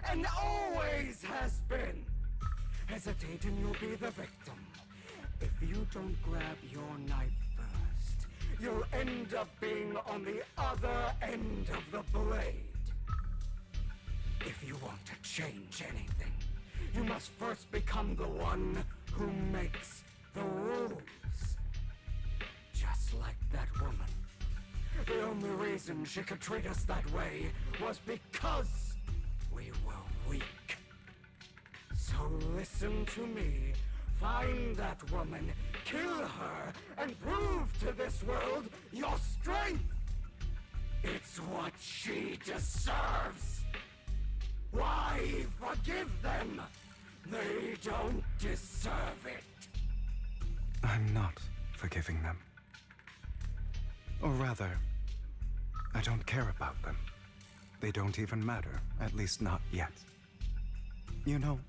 and always has been. Hesitate and you'll be the victim. If you don't grab your knife first, you'll end up being on the other end of the blade. If you want to change anything, you must first become the one who makes the rules. Just like that woman. The only reason she could treat us that way was because we were weak. So listen to me. Find that woman, kill her, and prove to this world your strength. It's what she deserves. Why forgive them? They don't deserve it. I'm not forgiving them. Or rather, I don't care about them. They don't even matter, at least not yet. You know,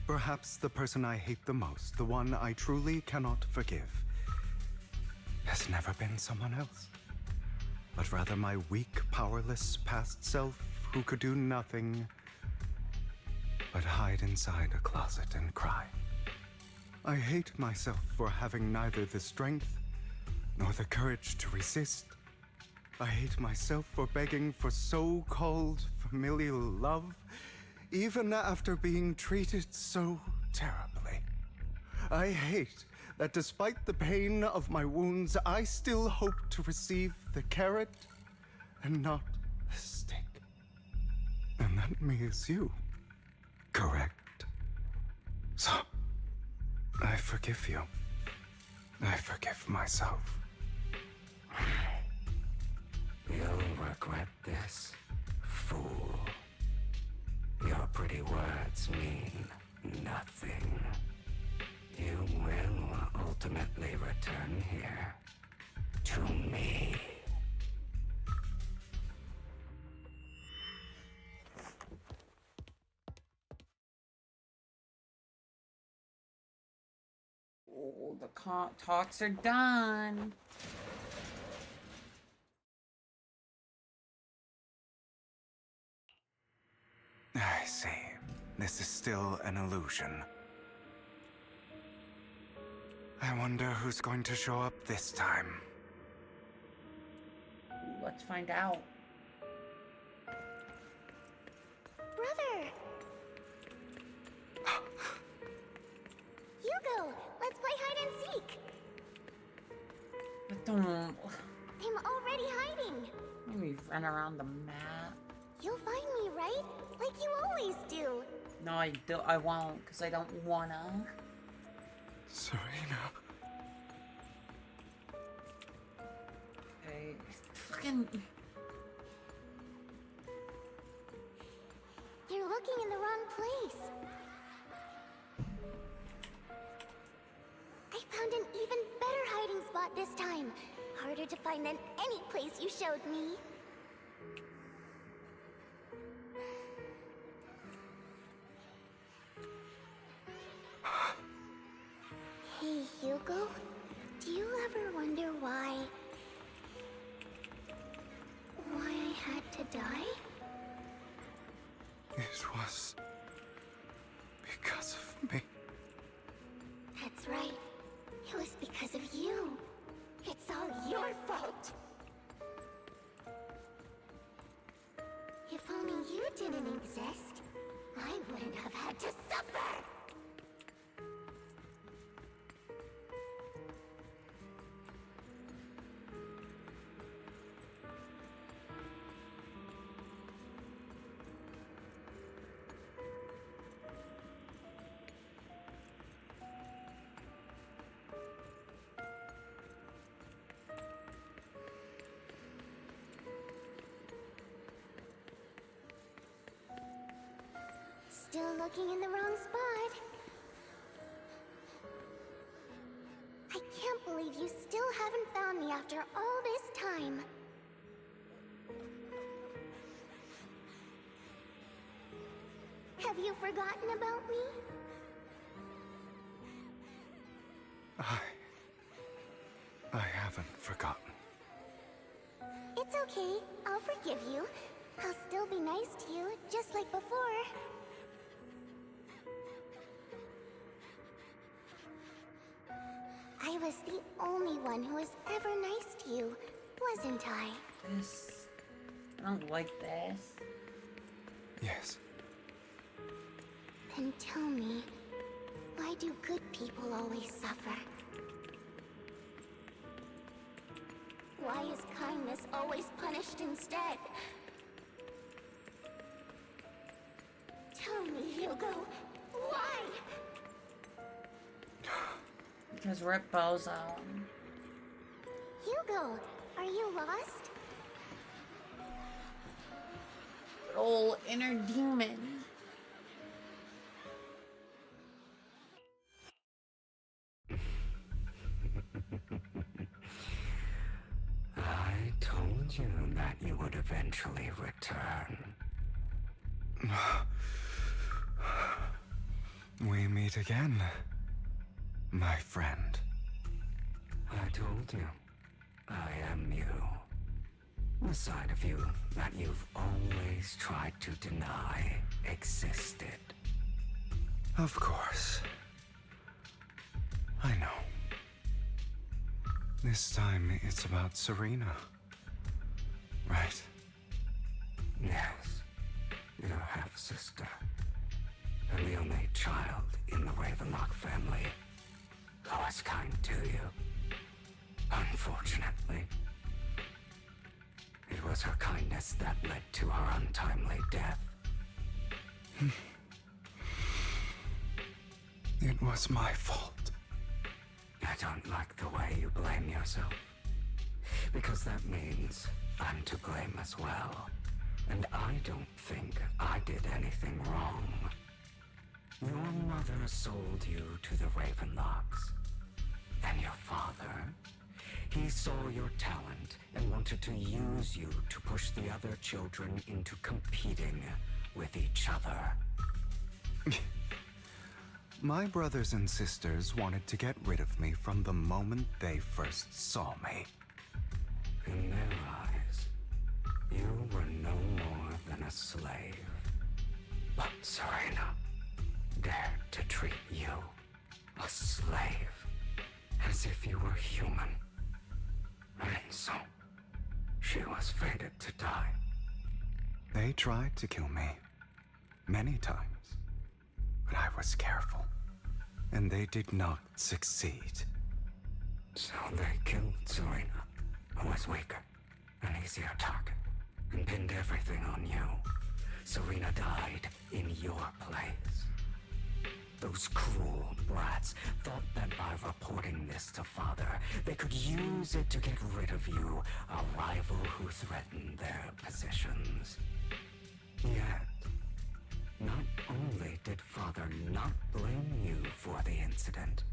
perhaps the person I hate the most, the one I truly cannot forgive, has never been someone else, but rather my weak, powerless past self who could do nothing but hide inside a closet and cry. I hate myself for having neither the strength nor the courage to resist. I hate myself for begging for so-called familial love, even after being treated so terribly. I hate that despite the pain of my wounds, I still hope to receive the carrot and not the stick. And that me is you, correct? So, I forgive you. I forgive myself. You'll regret this, fool. Your pretty words mean nothing. You will ultimately return here to me. Oh, the talks are done. I see. This is still an illusion. I wonder who's going to show up this time. Let's find out. Brother! Hugo, let's play hide and seek. But don't I'm already hiding. let me run around the map. You'll find me, right? Like you always do. No, I won't, because I don't wanna. Serena. Hey, fucking. You're looking in the wrong place. I found an even better hiding spot this time. Harder to find than any place you showed me. Hey, Hugo. Do you ever wonder why I had to die? It was because of me. That's right. It was because of you. It's all your fault. If only you didn't exist, I wouldn't have had to suffer. Still looking in the wrong spot. I can't believe you still haven't found me after all this time. Have you forgotten about me? I haven't forgotten. It's okay. I'll forgive you. I'll still be nice to you, just like before. I was the only one who was ever nice to you, wasn't I? This. I don't like this. Yes. Then tell me, why do good people always suffer? Why is kindness always punished instead? Tell me, Hugo, why? Because we're at Bozo. Hugo, are you lost? Good old inner demon. I told you that you would eventually return. We meet again, my friend. I told you, I am you. The side of you that you've always tried to deny existed. Of course. I know. This time it's about Serena. Right? Yes, your half-sister. And the only child in the Ravenlock family who was kind to you. Unfortunately, it was her kindness that led to her untimely death. It was my fault. I don't like the way you blame yourself. Because that means I'm to blame as well. And I don't think I did anything wrong. Your mother sold you to the Ravenlocks. And your father? He saw your talent and wanted to use you to push the other children into competing with each other. My brothers and sisters wanted to get rid of me from the moment they first saw me. In their eyes, you were no more than a slave. But Serena dared to treat you, a slave, as if you were human. And so, she was fated to die. They tried to kill me many times, but I was careful, and they did not succeed. So they killed Serena, who was weaker, an easier target, and pinned everything on you. Serena died in your place. Those cruel brats thought that by reporting this to Father, they could use it to get rid of you, a rival who threatened their positions. Yet, not only did Father not blame you for the incident,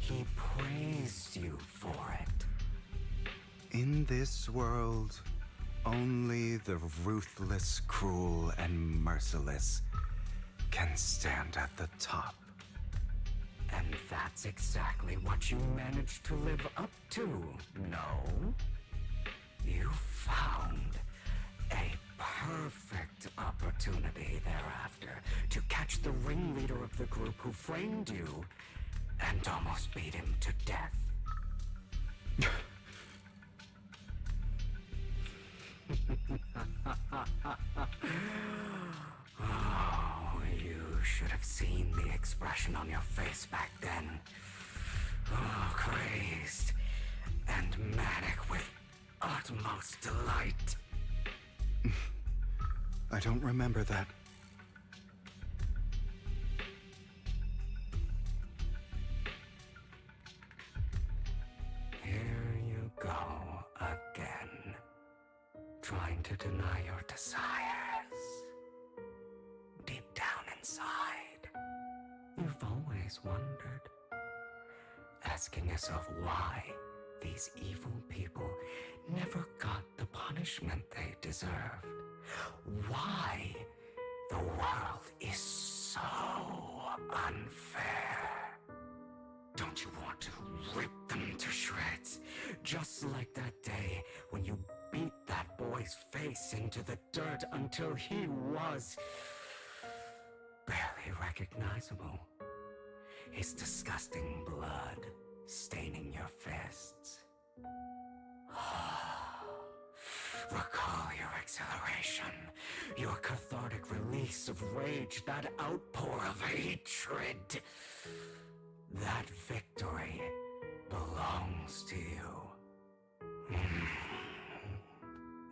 he praised you for it. In this world, only the ruthless, cruel, and merciless can stand at the top. And that's exactly what you managed to live up to, no? You found a perfect opportunity thereafter to catch the ringleader of the group who framed you and almost beat him to death. Oh, you should have seen the expression on your face back then. Oh, crazed and manic with utmost delight. I don't remember that. Here you go again, trying to deny your desires. Deep down inside, you've always wondered, asking yourself why these evil people never got the punishment they deserved. Why the world is so unfair. Don't you want to rip them to shreds? Just like that day when you beat that boy's face into the dirt until he was barely recognizable. His disgusting blood staining your fists. Recall your exhilaration, your cathartic release of rage, that outpour of hatred. That victory belongs to you.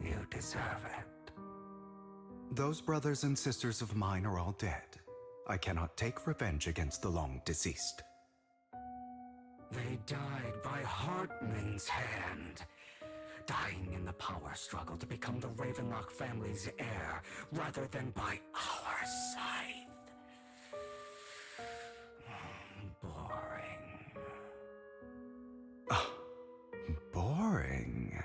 You deserve it. Those brothers and sisters of mine are all dead. I cannot take revenge against the long deceased. They died by Hartman's hand, dying in the power struggle to become the Ravenlock family's heir, rather than by our scythe. Boring.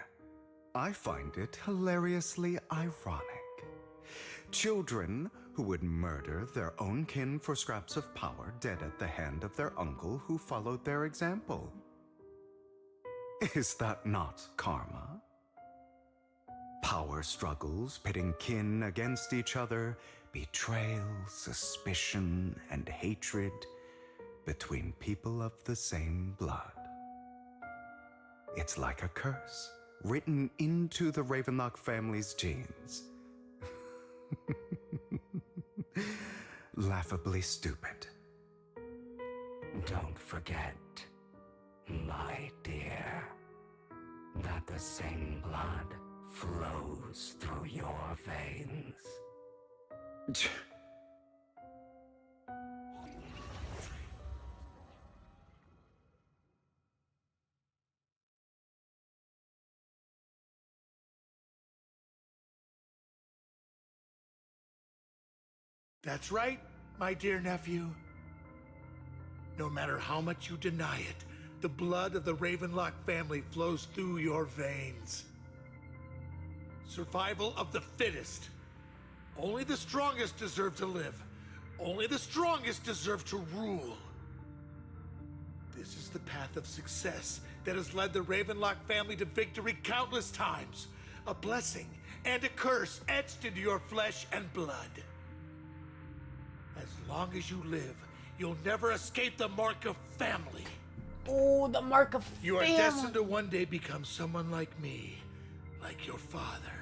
I find it hilariously ironic. Children who would murder their own kin for scraps of power dead at the hand of their uncle who followed their example. Is that not karma? Power struggles pitting kin against each other, betrayal, suspicion, and hatred between people of the same blood. It's like a curse written into the Ravenlock family's genes. Laughably stupid. Don't forget, my dear, that the same blood flows through your veins. That's right, my dear nephew. No matter how much you deny it, the blood of the Ravenlock family flows through your veins. Survival of the fittest. Only the strongest deserve to live. Only the strongest deserve to rule. This is the path of success that has led the Ravenlock family to victory countless times. A blessing and a curse etched into your flesh and blood. As long as you live, you'll never escape the mark of family. Oh, the mark of family. You are destined to one day become someone like me, like your father.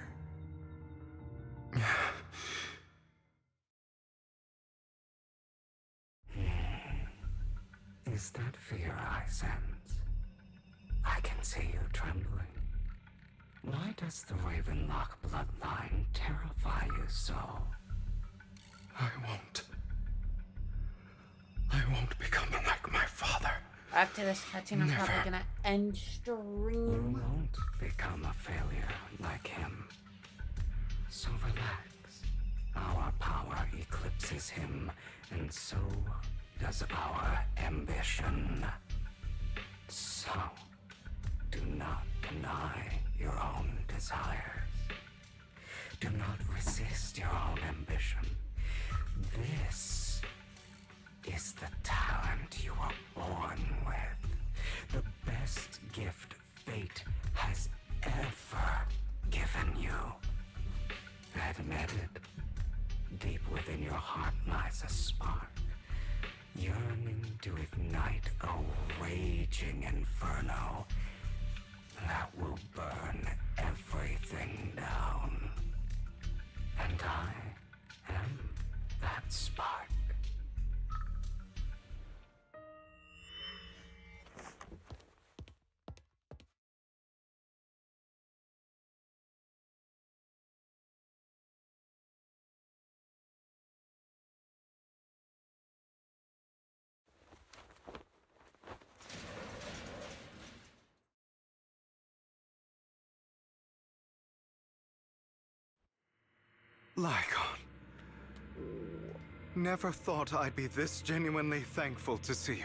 Is that fear I sense? I can see you trembling. Why does the Ravenlock bloodline terrify you so? I won't become like my father. After this cutscene, I'm probably Never. gonna end stream. You won't become a failure like him. So relax. Our power eclipses him, and so does our ambition. So, do not deny your own desires. Do not resist your own ambition. This is the talent you were born with. The best gift fate has ever given you. Admit it. Deep within your heart lies a spark, yearning to ignite a raging inferno that will burn everything down. And I am that spark. Lycon. Never thought I'd be this genuinely thankful to see you.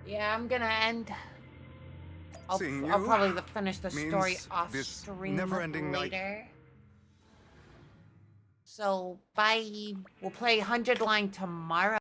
Yeah, I'm gonna end. I'll Seeing I'll you probably finish the story means off this stream never-ending night. later. So, bye. We'll play 100 Line tomorrow.